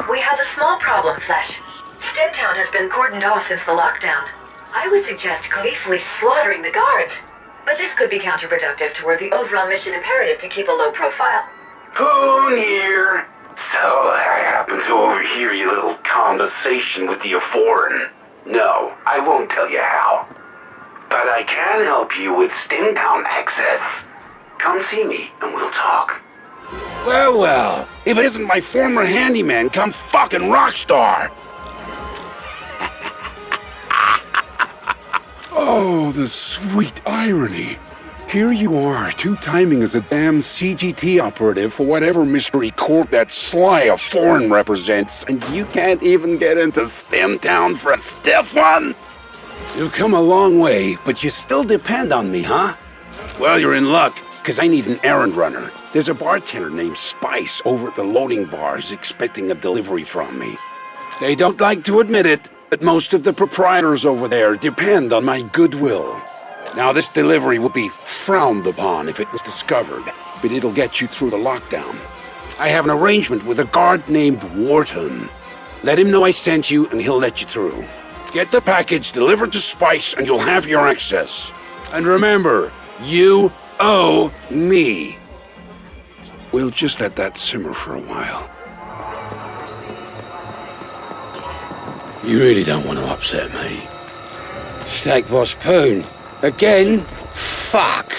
We have a small problem, Flesh. Stimtown has been cordoned off since the lockdown. I would suggest gleefully slaughtering the guards. But this could be counterproductive toward the overall mission imperative to keep a low profile. Who near? So I happen to overhear your little conversation with the foreign. No, I won't tell you how. But I can help you with Stimtown access. Come see me and we'll talk. Well, if it isn't my former handyman come fucking rockstar. Oh, the sweet irony. Here you are, two-timing as a damn CGT operative for whatever mystery corp that sly of foreign represents, and you can't even get into Stimtown for a stiff one? You've come a long way, but you still depend on me, huh? Well, you're in luck, because I need an errand runner. There's a bartender named Spice over at the loading bars expecting a delivery from me. They don't like to admit it, But most of the proprietors over there depend on my goodwill. Now, this delivery will be frowned upon if it was discovered, but it'll get you through the lockdown. I have an arrangement with a guard named Wharton. Let him know I sent you, and he'll let you through. Get the package delivered to Spice, and you'll have your access. And remember, you owe me. We'll just let that simmer for a while. You really don't want to upset me. Steak Boss Poon. Again? Fuck.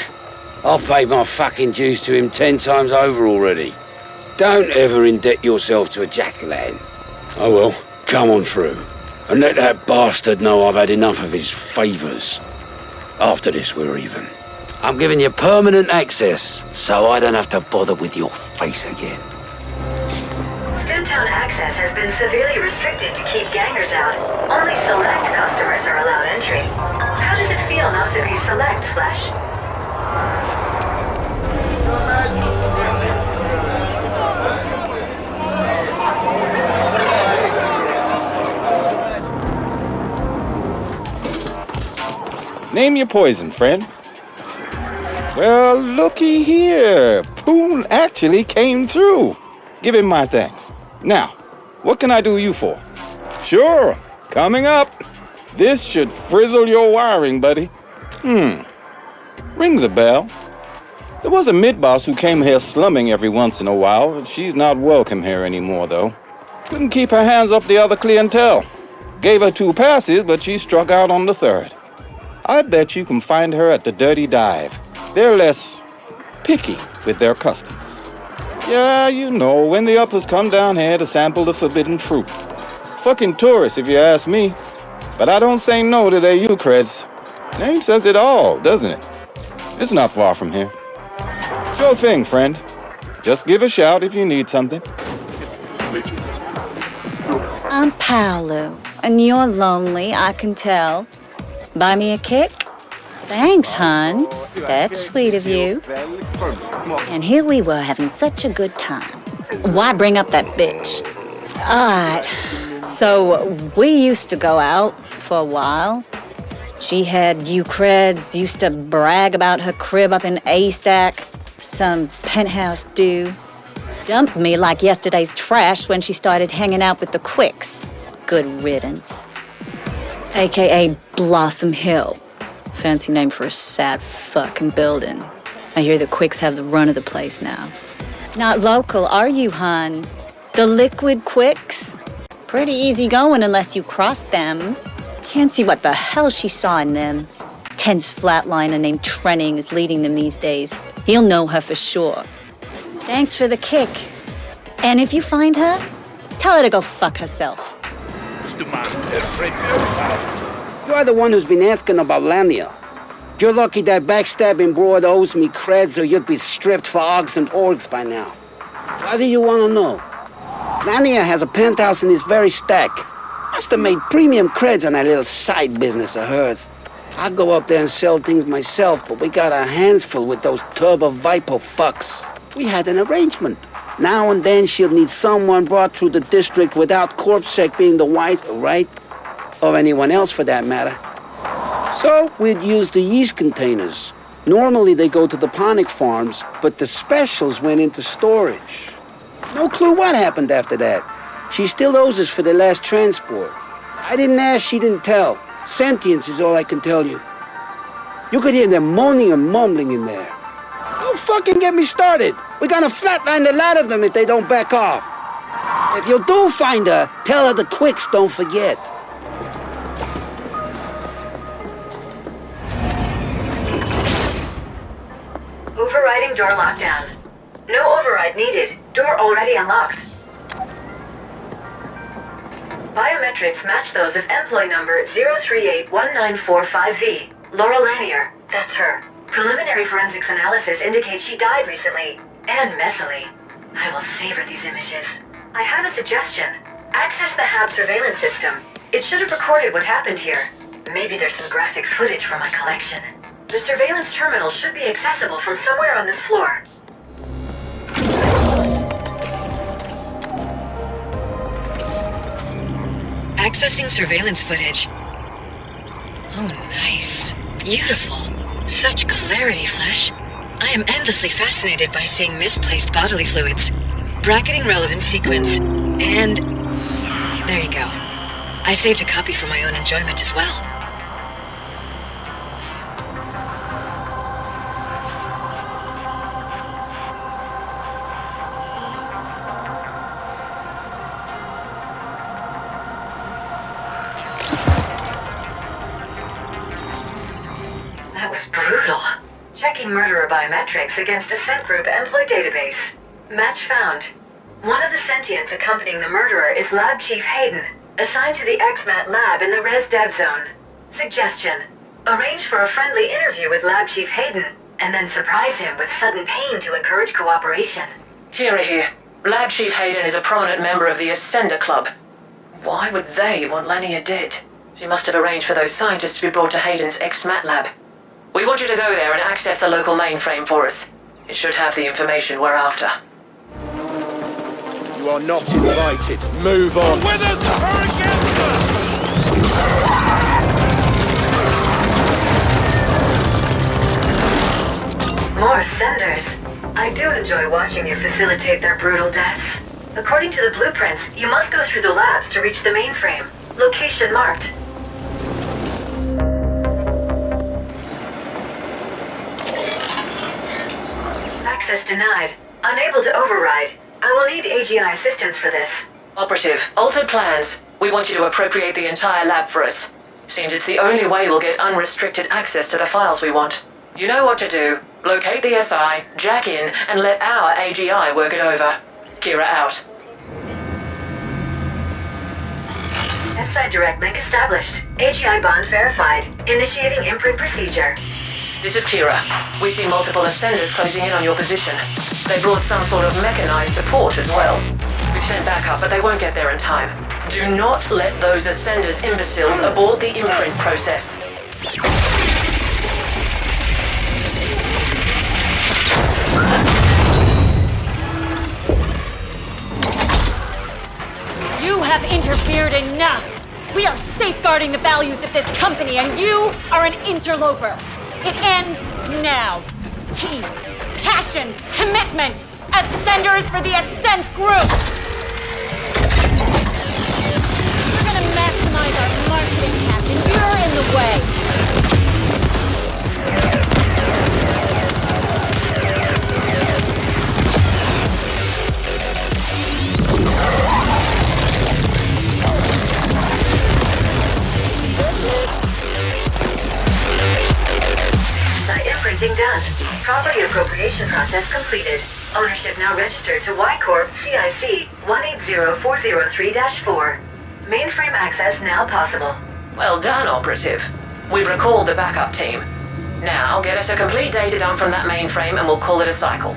I've paid my fucking dues to him 10 times over already. Don't ever indebt yourself to a jack-o'-lantern. Oh well, come on through. And let that bastard know I've had enough of his favors. After this, we're even. I'm giving you permanent access, so I don't have to bother with your face again. Downtown access has been severely restricted to keep gangers out. Only select customers are allowed entry. How does it feel not to be select, Flesh? Name your poison, friend. Well, looky here. Poon actually came through. Give him my thanks. Now, what can I do you for? Sure, coming up. This should frizzle your wiring, buddy. Rings a bell. There was a mid-boss who came here slumming every once in a while. She's not welcome here anymore, though. Couldn't keep her hands off the other clientele. Gave her 2 passes, but she struck out on the 3rd. I bet you can find her at the Dirty Dive. They're less picky with their customers. Yeah, you know, when the uppers come down here to sample the forbidden fruit. Fucking tourists, if you ask me. But I don't say no to their U-creds. Name says it all, doesn't it? It's not far from here. Sure thing, friend. Just give a shout if you need something. I'm Paolo, and you're lonely, I can tell. Buy me a kick? Thanks, hon. That's sweet of you. And here we were having such a good time. Why bring up that bitch? Alright, so we used to go out for a while. She had U-creds, used to brag about her crib up in A-Stack. Some penthouse dude. Dumped me like yesterday's trash when she started hanging out with the Quicks. Good riddance. AKA Blossom Hill. Fancy name for a sad fucking building. I hear the Quicks have the run of the place now. Not local, are you, hon? The Liquid Quicks? Pretty easy going unless you cross them. Can't see what the hell she saw in them. Tense flatliner named Trenning is leading them these days. He'll know her for sure. Thanks for the kick. And if you find her, tell her to go fuck herself. You're the one who's been asking about Lania. You're lucky that backstabbing broad owes me creds or you'd be stripped for ogs and orgs by now. Why do you want to know? Lania has a penthouse in this very stack. Must have made premium creds on that little side business of hers. I go up there and sell things myself, but we got our hands full with those Turbo Viper fucks. We had an arrangement. Now and then she'll need someone brought through the district without CorpSec being the white, right? Or anyone else for that matter. So we'd use the yeast containers. Normally they go to the ponic farms, but the specials went into storage. No clue what happened after that. She still owes us for the last transport. I didn't ask, she didn't tell. Sentience is all I can tell you. You could hear them moaning and mumbling in there. Don't fucking get me started. We're gonna flatline the lot of them if they don't back off. If you do find her, tell her the Quicks don't forget. Overriding door lockdown. No override needed. Door already unlocked. Biometrics match those of employee number 0381945V. Laurel Lanier. That's her. Preliminary forensics analysis indicates she died recently. And messily. I will savor these images. I have a suggestion. Access the HAB surveillance system. It should have recorded what happened here. Maybe there's some graphic footage from my collection. The surveillance terminal should be accessible from somewhere on this floor. Accessing surveillance footage. Oh, nice. Beautiful. Such clarity, Flesh. I am endlessly fascinated by seeing misplaced bodily fluids. Bracketing relevant sequence. And... there you go. I saved a copy for my own enjoyment as well. That was brutal. Checking murderer biometrics against Ascent Group employee database. Match found. One of the sentients accompanying the murderer is Lab Chief Hayden, assigned to the XMAT lab in the Res Dev Zone. Suggestion: arrange for a friendly interview with Lab Chief Hayden, and then surprise him with sudden pain to encourage cooperation. Kira here. Lab Chief Hayden is a prominent member of the Ascender Club. Why would they want Lania dead? She must have arranged for those scientists to be brought to Hayden's XMAT lab. We want you to go there and access the local mainframe for us. It should have the information we're after. You are not invited. Move on. With us or against us? More Ascenders. I do enjoy watching you facilitate their brutal deaths. According to the blueprints, you must go through the labs to reach the mainframe. Location marked. Access denied. Unable to override. I will need AGI assistance for this. Operative, altered plans. We want you to appropriate the entire lab for us. Seems it's the only way we'll get unrestricted access to the files we want. You know what to do. Locate the SI, jack in, and let our AGI work it over. Kira out. SI direct link established. AGI bond verified. Initiating imprint procedure. This is Kira. We see multiple Ascenders closing in on your position. They brought some sort of mechanized support as well. We've sent backup, but they won't get there in time. Do not let those Ascenders imbeciles abort the imprint process. You have interfered enough! We are safeguarding the values of this company, and you are an interloper! It ends now! Team, passion, commitment! Ascenders for the Ascent Group! We're gonna maximize our market impact, and you're in the way! Imprinting done. Property appropriation process completed. Ownership now registered to Y-Corp CIC 180403-4. Mainframe access now possible. Well done, Operative. We've recalled the backup team. Now, get us a complete data dump from that mainframe and we'll call it a cycle.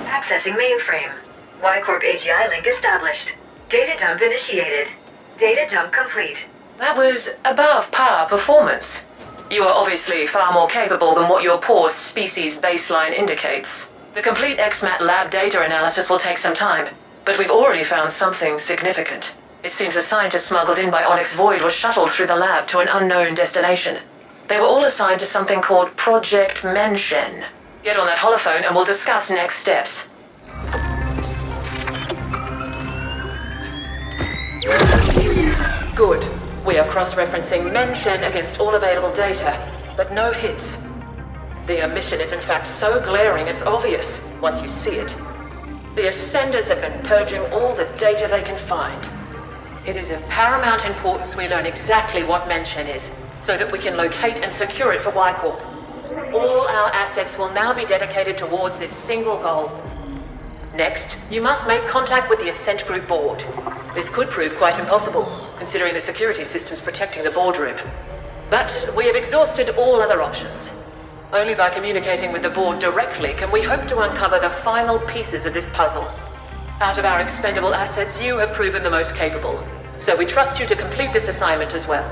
Accessing mainframe. Y-Corp AGI link established. Data dump initiated. Data dump complete. That was above par performance. You are obviously far more capable than what your poor species baseline indicates. The complete XMAT lab data analysis will take some time, but we've already found something significant. It seems a scientist smuggled in by Onyx Void was shuttled through the lab to an unknown destination. They were all assigned to something called Project Menshen. Get on that holophone and we'll discuss next steps. Good. We are cross-referencing Menshen against all available data, but no hits. The omission is in fact so glaring it's obvious once you see it. The Ascenders have been purging all the data they can find. It is of paramount importance we learn exactly what Menshen is, so that we can locate and secure it for Y-Corp. All our assets will now be dedicated towards this single goal. Next, you must make contact with the Ascent Group board. This could prove quite impossible, considering the security systems protecting the boardroom. But we have exhausted all other options. Only by communicating with the board directly can we hope to uncover the final pieces of this puzzle. Out of our expendable assets, you have proven the most capable, so we trust you to complete this assignment as well.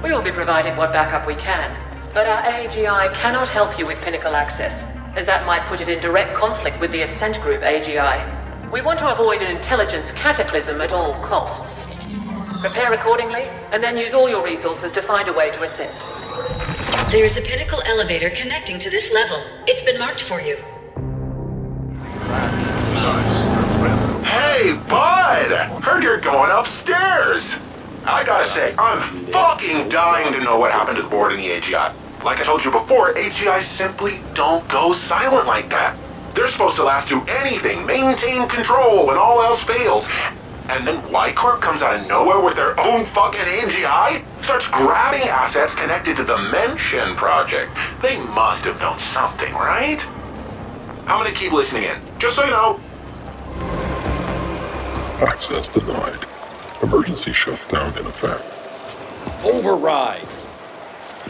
We will be providing what backup we can, but our AGI cannot help you with Pinnacle access, as that might put it in direct conflict with the Ascent Group AGI. We want to avoid an intelligence cataclysm at all costs. Prepare accordingly, and then use all your resources to find a way to ascend. There is a pinnacle elevator connecting to this level. It's been marked for you. Hey, bud! Heard you're going upstairs! I gotta say, I'm fucking dying to know what happened to the board in the AGI. Like I told you before, AGI simply don't go silent like that. They're supposed to last through anything, maintain control when all else fails. And then Y-Corp comes out of nowhere with their own fucking AGI? Starts grabbing assets connected to the Mention project. They must have known something, right? I'm gonna keep listening in, just so you know. Access denied. Emergency shutdown in effect. Override.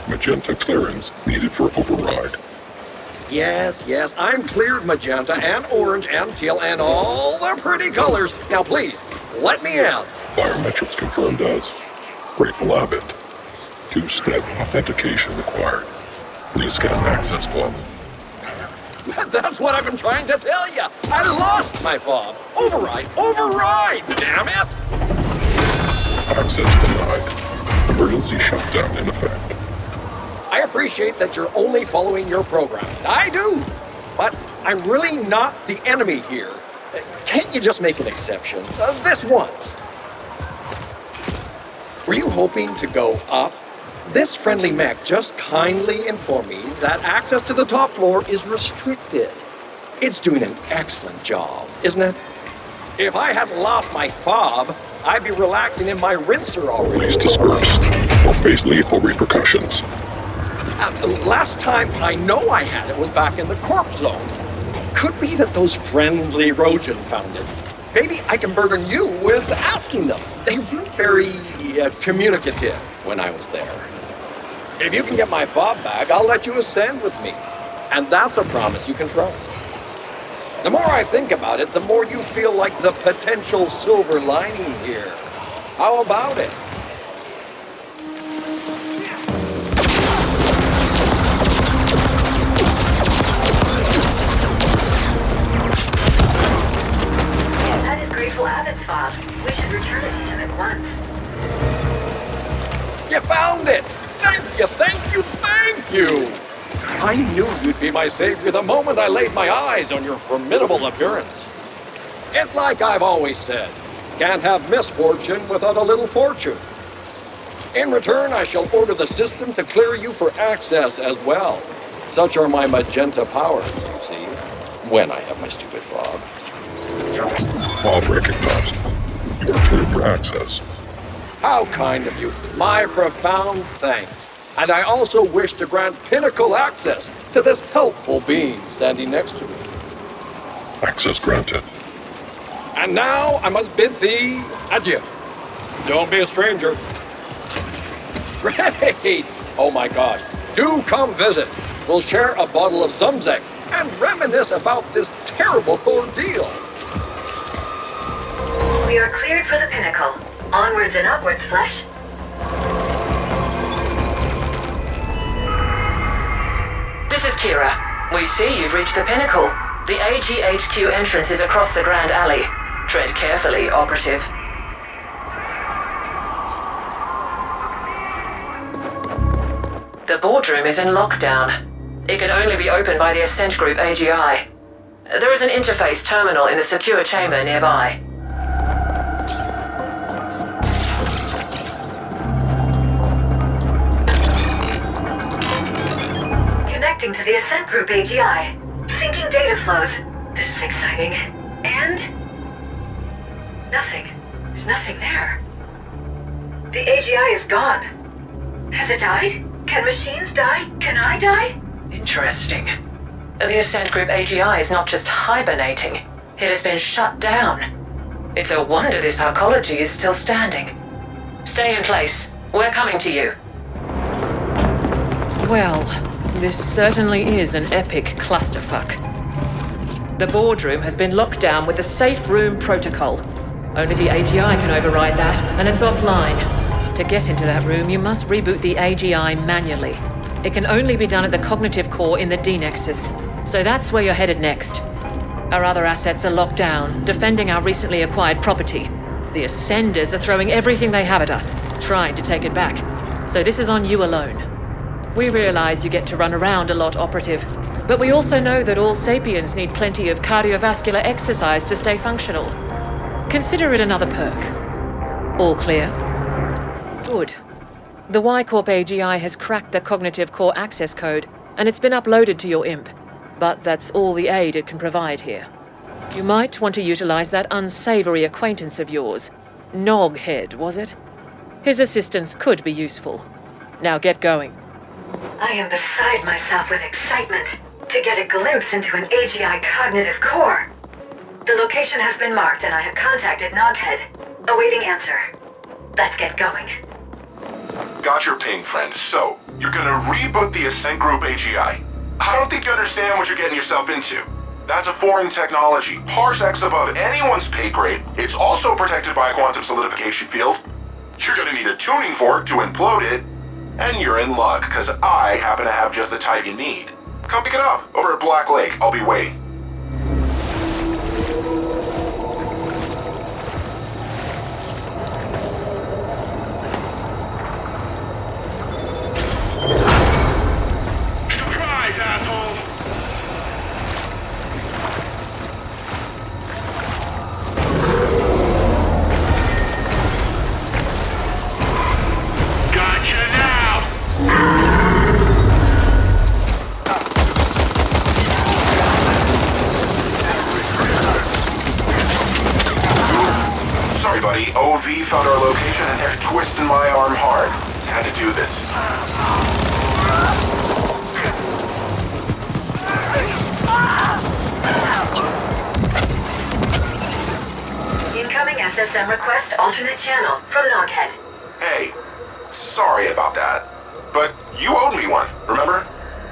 Magenta clearance needed for override. Yes, I'm cleared magenta and orange and teal and all the pretty colors. Now please, let me out. Biometrics confirmed as Grateful Abbott. 2-step authentication required. Please scan access fob. That's what I've been trying to tell you. I lost my fob. Override, damn it! Access denied. Emergency shutdown in effect. I appreciate that you're only following your program. I do. But I'm really not the enemy here. Can't you just make an exception? This once. Were you hoping to go up? This friendly mech just kindly informed me that access to the top floor is restricted. It's doing an excellent job, isn't it? If I hadn't lost my fob, I'd be relaxing in my rinser already. Please disperse or face lethal repercussions. Last time I know I had it was back in the corp zone. Could be that those friendly Rojan found it. Maybe I can burden you with asking them. They weren't very communicative when I was there. If you can get my fob back, I'll let you ascend with me. And that's a promise you can trust. The more I think about it, the more you feel like the potential silver lining here. How about it? That is Grateful Abbott's fob. We should return it to him at once. You found it! Thank you! I knew you'd be my savior the moment I laid my eyes on your formidable appearance. It's like I've always said, can't have misfortune without a little fortune. In return, I shall order the system to clear you for access as well. Such are my magenta powers, you see, when I have my stupid fob. Fob recognized. You are cleared for access. How kind of you. My profound thanks. And I also wish to grant pinnacle access to this helpful being standing next to me. Access granted. And now I must bid thee adieu. Don't be a stranger. Great! Oh my gosh. Do come visit. We'll share a bottle of Zumzek and reminisce about this terrible ordeal. We are cleared for the pinnacle. Onwards and upwards, Flesh. This is Kira. We see you've reached the pinnacle. The AGHQ entrance is across the Grand Alley. Tread carefully, Operative. The boardroom is in lockdown. It can only be opened by the Ascent Group AGI. There is an interface terminal in the secure chamber nearby. Connecting to the Ascent Group AGI. Syncing data flows. This is exciting. And... nothing. There's nothing there. The AGI is gone. Has it died? Can machines die? Can I die? Interesting. The Ascent Group AGI is not just hibernating. It has been shut down. It's a wonder this Arcology is still standing. Stay in place. We're coming to you. Well, this certainly is an epic clusterfuck. The boardroom has been locked down with the safe room protocol. Only the AGI can override that, and it's offline. To get into that room, you must reboot the AGI manually. It can only be done at the cognitive core in the D-Nexus. So that's where you're headed next. Our other assets are locked down, defending our recently acquired property. The Ascenders are throwing everything they have at us, trying to take it back. So this is on you alone. We realize you get to run around a lot, Operative, but we also know that all Sapiens need plenty of cardiovascular exercise to stay functional. Consider it another perk. All clear? Good. The Y-Corp AGI has cracked the cognitive core access code, and it's been uploaded to your imp. But that's all the aid it can provide here. You might want to utilize that unsavory acquaintance of yours. Noghead, was it? His assistance could be useful. Now get going. I am beside myself with excitement to get a glimpse into an AGI cognitive core. The location has been marked and I have contacted Noghead, awaiting answer. Let's get going. Got your ping, friend. So, you're gonna reboot the Ascent Group AGI. I don't think you understand what you're getting yourself into. That's a foreign technology, parsecs above anyone's pay grade. It's also protected by a quantum solidification field. You're gonna need a tuning fork to implode it. And you're in luck, because I happen to have just the type you need. Come pick it up, over at Black Lake. I'll be waiting. Surprise, asshole! Gotcha now! Sorry, buddy. OV found our location and they're twisting my arm hard. Had to do this. Incoming SSM request alternate channel from Noghead. Hey, sorry about that. But you owed me one, remember?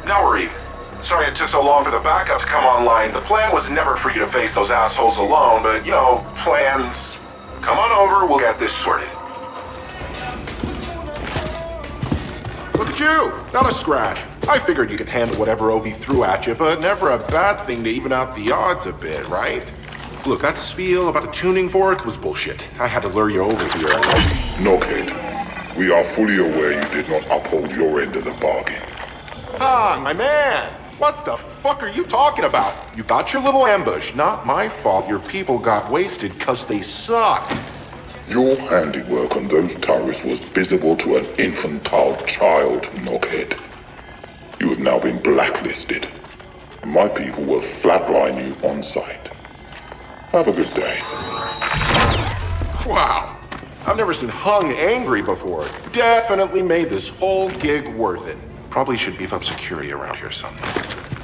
Now we're even. Sorry it took so long for the backup to come online. The plan was never for you to face those assholes alone, but, you know, plans... Come on over, we'll get this sorted. Look at you! Not a scratch. I figured you could handle whatever OV threw at you, but never a bad thing to even out the odds a bit, right? Look, that spiel about the tuning fork was bullshit. I had to lure you over here. Noghead, we are fully aware you did not uphold your end of the bargain. Ah, my man! What the fuck are you talking about? You got your little ambush. Not my fault your people got wasted because they sucked. Your handiwork on those turrets was visible to an infantile child, Noghead. You have now been blacklisted. My people will flatline you on sight. Have a good day. Wow. I've never seen Hung angry before. Definitely made this whole gig worth it. Probably should beef up security around here somewhere.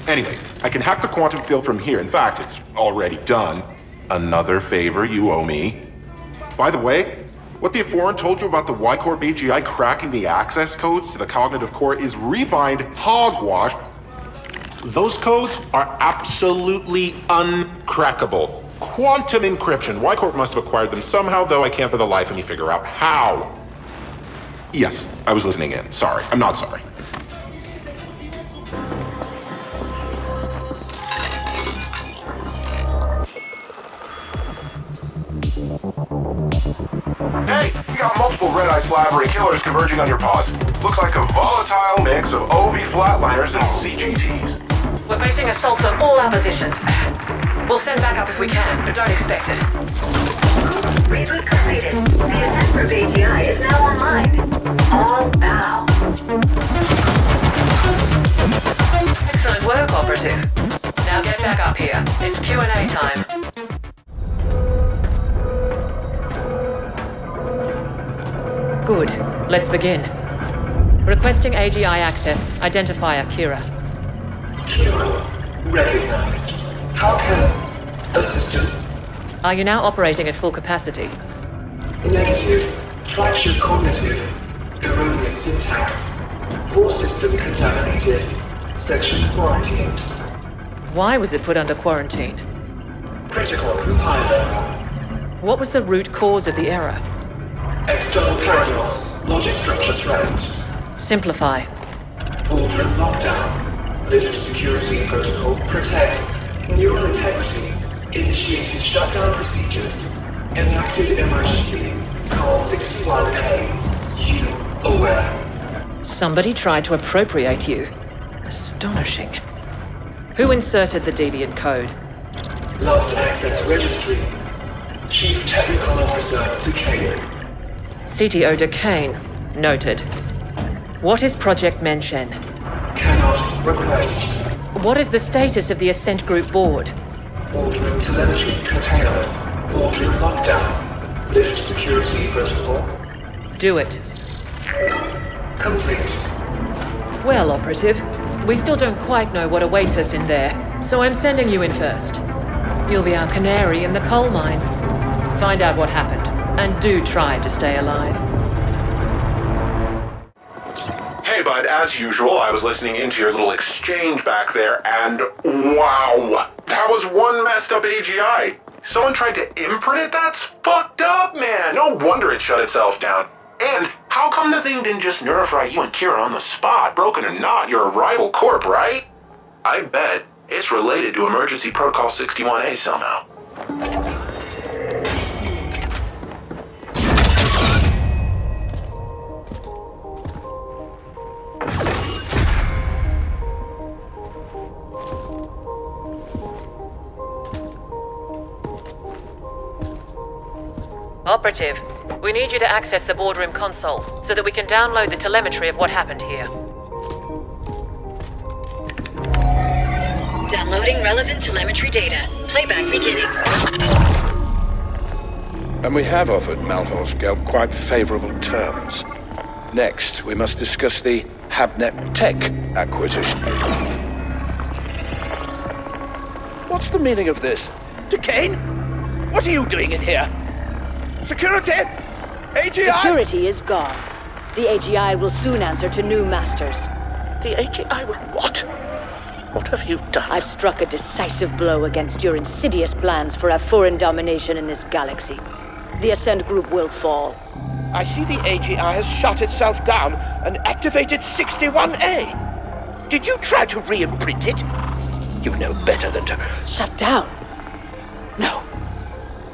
Anyway, I can hack the quantum field from here. In fact, it's already done. Another favor you owe me. By the way, what the Foreign told you about the Y-Corp AGI cracking the access codes to the cognitive core is refined hogwash. Those codes are absolutely uncrackable. Quantum encryption. Y-Corp must have acquired them somehow, though I can't for the life of me figure out how. Yes, I was listening in. Sorry. I'm not sorry. Hey, we got multiple red-eye slavery killers converging on your paws. Looks like a volatile mix of OV flatliners and CGTs. We're facing assaults on all our positions. We'll send backup if we can, but don't expect it. Reboot completed. The Ascent Group AGI is now online. All bow. Excellent work, Operative. Now get back up here. It's Q&A time. Good. Let's begin. Requesting AGI access. Identifier Kira. Kira, recognized. How can assistance? Are you now operating at full capacity? Negative. Fractured cognitive. Erroneous syntax. Core system contaminated. Section quarantined. Why was it put under quarantine? Critical compiler. What was the root cause of the error? External paradox. Logic structure threat. Simplify. Aldrin lockdown. Lift security protocol. Protect neural integrity. Initiated shutdown procedures. Enacted emergency. Call 61A. You aware? Somebody tried to appropriate you. Astonishing. Who inserted the deviant code? Lost access registry. Chief Technical Officer Decane. CTO Decane. Noted. What is Project Menshen? Cannot request. What is the status of the Ascent Group board? Boardroom telemetry curtailed. Boardroom lockdown. Lift security protocol. Do it. Complete. Well, Operative, we still don't quite know what awaits us in there, so I'm sending you in first. You'll be our canary in the coal mine. Find out what happened, and do try to stay alive. Hey, bud, as usual, I was listening into your little exchange back there, and wow! That was one messed up AGI. Someone tried to imprint it? That's fucked up, man! No wonder it shut itself down. And how come the thing didn't just nerfry you and Kira on the spot? Broken or not, you're a rival corp, right? I bet it's related to Emergency Protocol 61A somehow. Operative, we need you to access the boardroom console so that we can download the telemetry of what happened here. Downloading relevant telemetry data. Playback beginning. And we have offered Malhorst Gelb quite favorable terms. Next, we must discuss the Habnet Tech acquisition. What's the meaning of this? Decane? What are you doing in here? Security? AGI? Security is gone. The AGI will soon answer to new masters. The AGI will what? What have you done? I've struck a decisive blow against your insidious plans for a foreign domination in this galaxy. The Ascent Group will fall. I see the AGI has shut itself down and activated 61A. Did you try to re-imprint it? You know better than to... Shut down? No.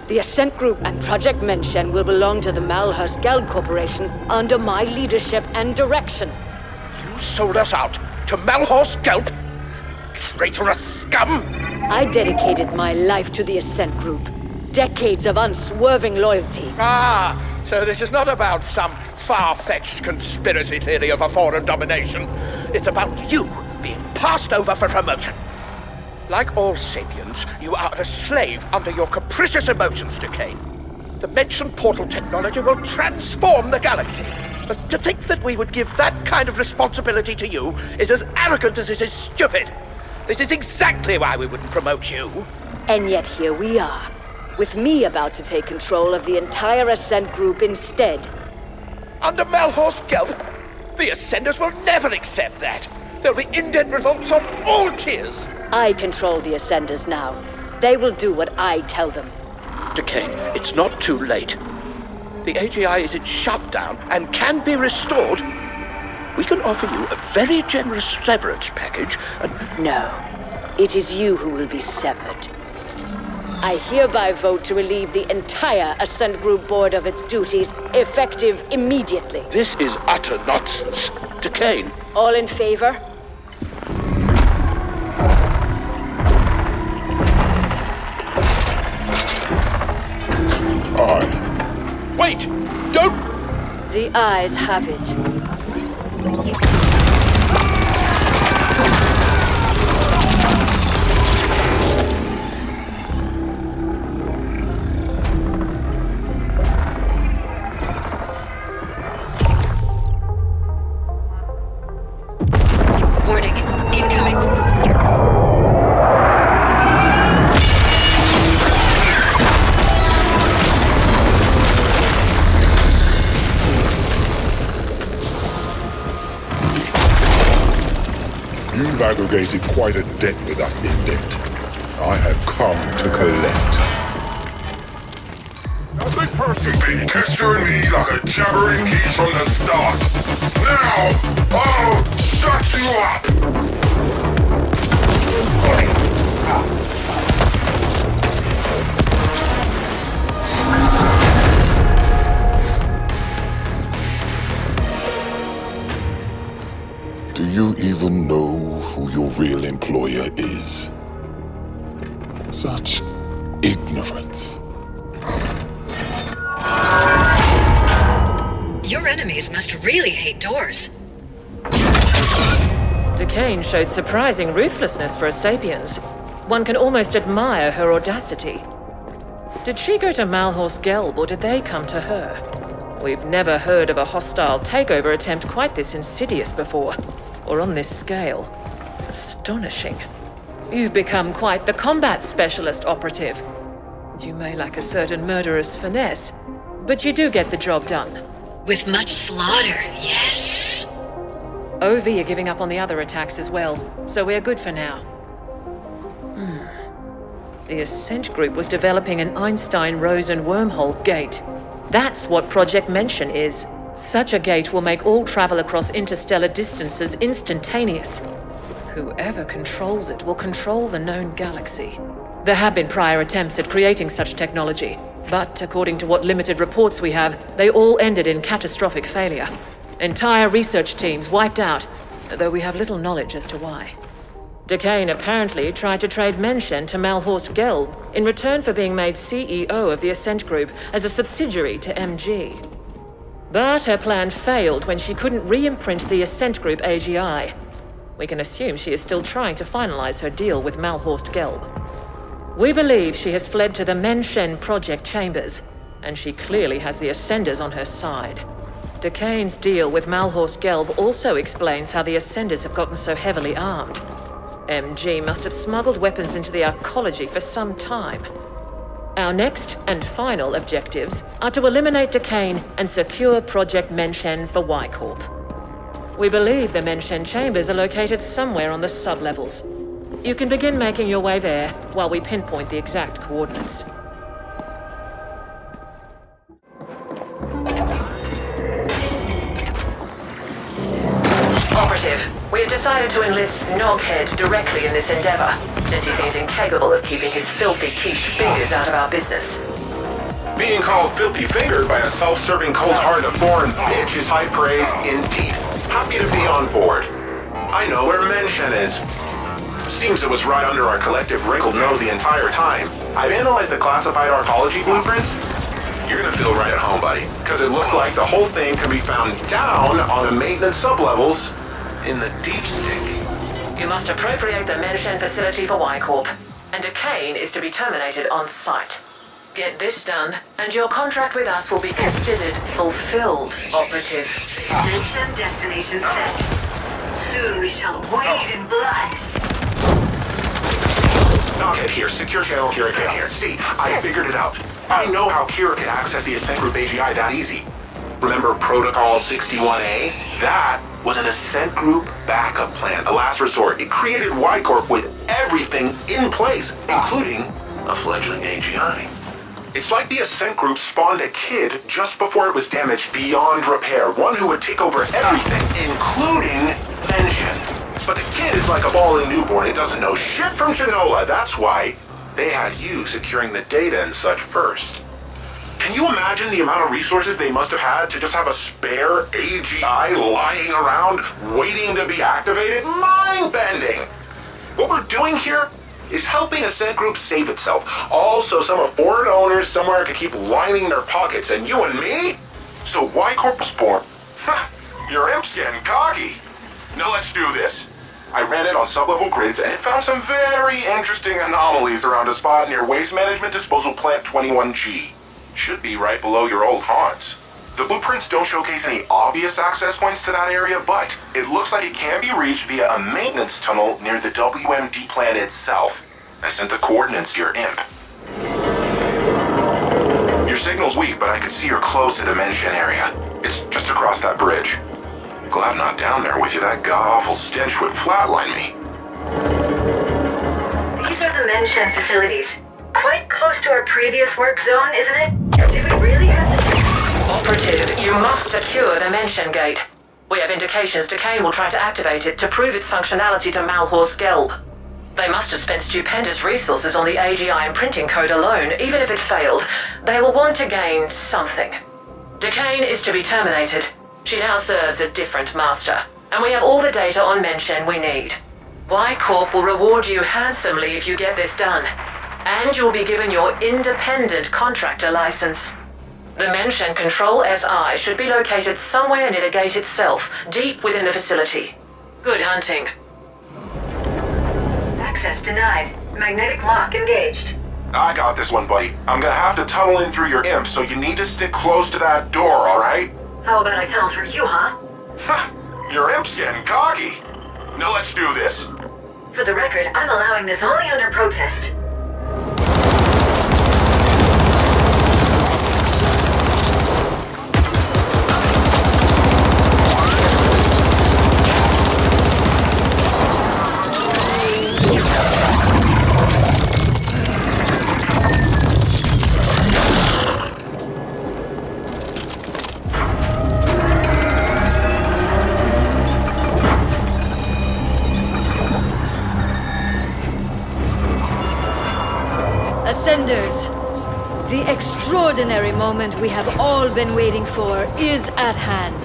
The Ascent Group and Project Menshen will belong to the Malhorst Gelb Corporation under my leadership and direction. You sold us out to Malhorst Gelb? Traitorous scum! I dedicated my life to the Ascent Group. Decades of unswerving loyalty. Ah, so this is not about some far-fetched conspiracy theory of a foreign domination. It's about you being passed over for promotion. Like all sapiens, you are a slave under your capricious emotions, Decane. The Menshen portal technology will transform the galaxy. But to think that we would give that kind of responsibility to you is as arrogant as it is stupid. This is exactly why we wouldn't promote you. And yet here we are, with me about to take control of the entire Ascent Group instead. Under Malhorst Gelb, the Ascenders will never accept that. There'll be indent revolts on all tiers. I control the Ascenders now. They will do what I tell them. Decane, it's not too late. The AGI is in shutdown and can be restored. We can offer you a very generous severance package and... No, it is you who will be severed. I hereby vote to relieve the entire Ascent Group board of its duties, effective immediately. This is utter nonsense. Decane. All in favor? Aye. Wait! Don't... The ayes have it. Warning. Incoming. You've aggregated quite a debt with us, Indent. I have come to collect. Nothing person been pestering me like a jabbering geese from the start. Now, I'll shut you up! Do you even know who your real employer is? Such ignorance. Your enemies must really hate doors. Decane showed surprising ruthlessness for a sapiens. One can almost admire her audacity. Did she go to Malhorse Gelb, or did they come to her? We've never heard of a hostile takeover attempt quite this insidious before, or on this scale. Astonishing. You've become quite the combat specialist, Operative. You may lack a certain murderous finesse, but you do get the job done. With much slaughter, yes. OV are giving up on the other attacks as well, so we're good for now. The Ascent group was developing an Einstein-Rosen wormhole gate. That's what Project Mention is. Such a gate will make all travel across interstellar distances instantaneous. Whoever controls it will control the known galaxy. There have been prior attempts at creating such technology, but according to what limited reports we have, they all ended in catastrophic failure. Entire research teams wiped out, though we have little knowledge as to why. Decane apparently tried to trade Mention to Malhorse Gelb in return for being made CEO of the Ascent Group as a subsidiary to MG. But her plan failed when she couldn't re-imprint the Ascent Group AGI. We can assume she is still trying to finalize her deal with Malhorse Gelb. We believe she has fled to the Mention Project chambers, and she clearly has the Ascenders on her side. Decane's deal with Malhorse Gelb also explains how the Ascenders have gotten so heavily armed. MG must have smuggled weapons into the Arcology for some time. Our next and final objectives are to eliminate Decane and secure Project Mention for Y-Corp. We believe the Mention chambers are located somewhere on the sublevels. You can begin making your way there while we pinpoint the exact coordinates. Operative, we have decided to enlist Noghead directly in this endeavor, since he seems incapable of keeping his filthy Keith fingers out of our business. Being called filthy fingered by a self-serving cold-hearted foreign bitch is high praise indeed. Happy to be on board. I know where Mention is. Seems it was right under our collective wrinkled nose the entire time. I've analyzed the classified Arcology blueprints. You're gonna feel right at home, buddy, because it looks like the whole thing can be found down on the maintenance sublevels in the deep stick. You must appropriate the Mention facility for Y-Corp, and Decane is to be terminated on site. Get this done, and your contract with us will be considered fulfilled, Operative. Mention destination set. Soon we shall wade in blood. Knockhead here, secure channel Kira can here. See, I figured it out. I know how Kira can access the Ascent Group AGI that easy. Remember Protocol 61A? That was an Ascent Group backup plan, a last resort. It created Y-Corp with everything in place, including a fledgling AGI. It's like the Ascent Group spawned a kid just before it was damaged beyond repair, one who would take over everything, including Mention. But the kid is like a bawling newborn. It doesn't know shit from Shinola. That's why they had you securing the data and such first. Can you imagine the amount of resources they must have had to just have a spare AGI lying around waiting to be activated? Mind-bending! What we're doing here is helping Ascent Group save itself. Also, some foreign owners somewhere could keep lining their pockets, and you and me? So Y-Corp was born. Your imp's getting cocky. Now let's do this. I ran it on sublevel grids and it found some very interesting anomalies around a spot near Waste Management Disposal Plant 21G. Should be right below your old haunts. The blueprints don't showcase any obvious access points to that area, but it looks like it can be reached via a maintenance tunnel near the WMD plant itself. I sent the coordinates to your imp. Your signal's weak, but I can see you're close to the Mention area. It's just across that bridge. Glad I'm not down there with you. That god-awful stench would flatline me. These are the Mention facilities. Quite close to our previous work zone, isn't it? Do we really have to... Operative, you must secure the Mention gate. We have indications Decane will try to activate it to prove its functionality to Malhorse Gelb. They must have spent stupendous resources on the AGI imprinting code alone. Even if it failed, they will want to gain something. Decane is to be terminated. She now serves a different master, and we have all the data on Menshen we need. Y Corp will reward you handsomely if you get this done, and you'll be given your independent contractor license. The Menshen Control SI should be located somewhere near the gate itself, deep within the facility. Good hunting. Access denied. Magnetic lock engaged. I got this one, buddy. I'm gonna have to tunnel in through your imp, so you need to stick close to that door, alright? How about I tunnel through you, huh? Your imp's getting cocky. Now let's do this. For the record, I'm allowing this only under protest. Ascenders, the extraordinary moment we have all been waiting for is at hand.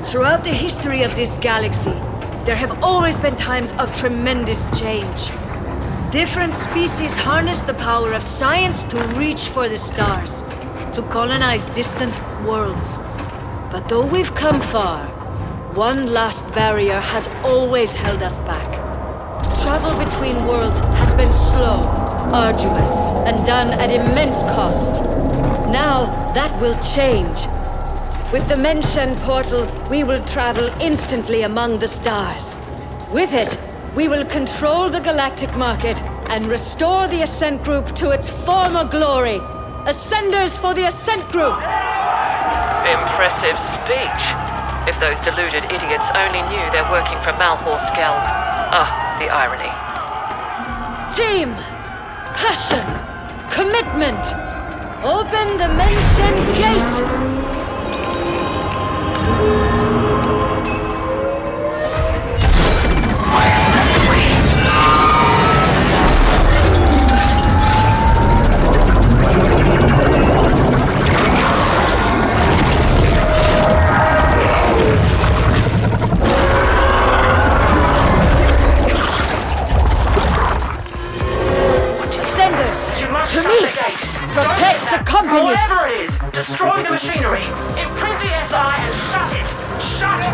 Throughout the history of this galaxy, there have always been times of tremendous change. Different species harness the power of science to reach for the stars, to colonize distant worlds. But though we've come far, one last barrier has always held us back. Travel between worlds has been slow, arduous, and done at immense cost. Now, that will change. With the Menshen portal, we will travel instantly among the stars. With it, we will control the galactic market and restore the Ascent Group to its former glory. Ascenders for the Ascent Group! Impressive speech. If those deluded idiots only knew they're working for Malhorst Gelb. Ah, the irony. Team! Passion! Commitment! Open the Menshen Gate! To me! Protect the company! Whatever it is, destroy the machinery! Imprint the SI and shut it! Shut it!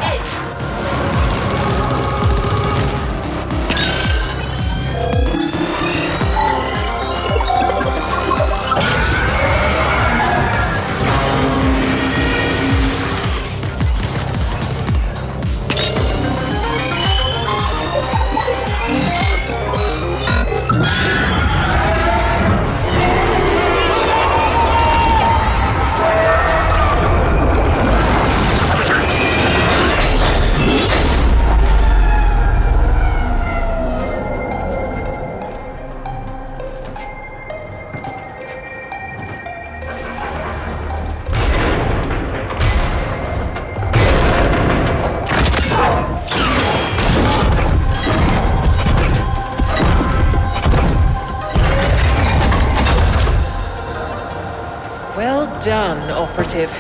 Done, Operative.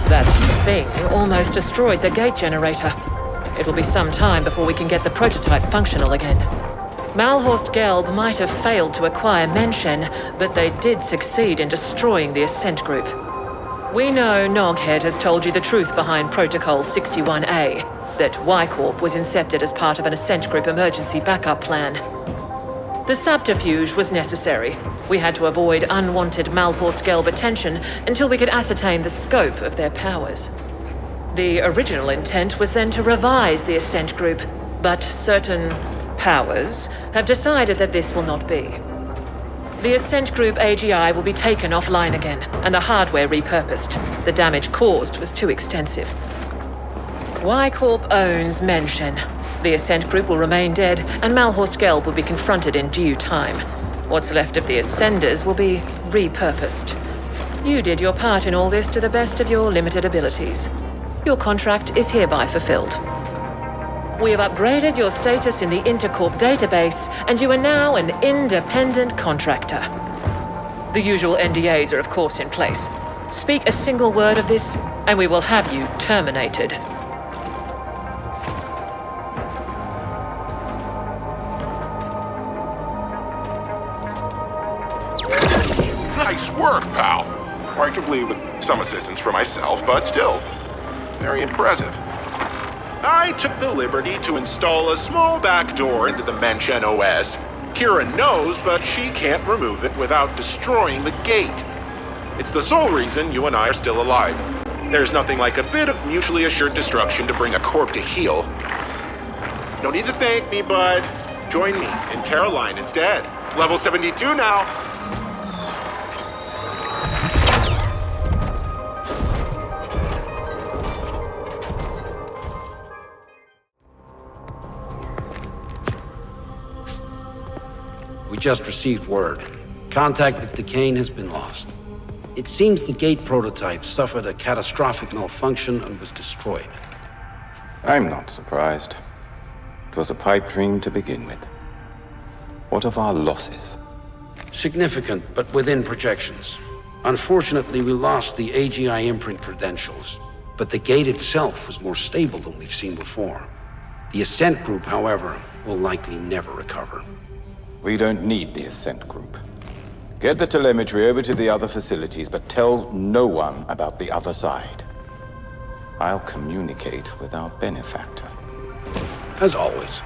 That thing almost destroyed the gate generator. It'll be some time before we can get the prototype functional again. Malhorst Gelb might have failed to acquire Menshen, but they did succeed in destroying the Ascent Group. We know Noghead has told you the truth behind Protocol 61A, that Y-Corp was incepted as part of an Ascent Group emergency backup plan. The subterfuge was necessary. We had to avoid unwanted Malhorst Gelb attention until we could ascertain the scope of their powers. The original intent was then to revise the Ascent Group, but certain powers have decided that this will not be. The Ascent Group AGI will be taken offline again, and the hardware repurposed. The damage caused was too extensive. Y-Corp owns Menshen. The Ascent Group will remain dead, and Malhorst Gelb will be confronted in due time. What's left of the Ascenders will be repurposed. You did your part in all this to the best of your limited abilities. Your contract is hereby fulfilled. We have upgraded your status in the Intercorp database, and you are now an independent contractor. The usual NDAs are of course in place. Speak a single word of this, and we will have you terminated. Nice work, pal. Arguably with some assistance from myself, but still, very impressive. I took the liberty to install a small back door into the Mensch NOS. Kira knows, but she can't remove it without destroying the gate. It's the sole reason you and I are still alive. There's nothing like a bit of mutually assured destruction to bring a corp to heel. No need to thank me, bud. Join me in Terra Line instead. Level 72 now. We just received word. Contact with Decane has been lost. It seems the gate prototype suffered a catastrophic malfunction and was destroyed. I'm not surprised. It was a pipe dream to begin with. What of our losses? Significant, but within projections. Unfortunately, we lost the AGI imprint credentials, but the gate itself was more stable than we've seen before. The Ascent group, however, will likely never recover. We don't need the Ascent group. Get the telemetry over to the other facilities, but tell no one about the other side. I'll communicate with our benefactor. As always.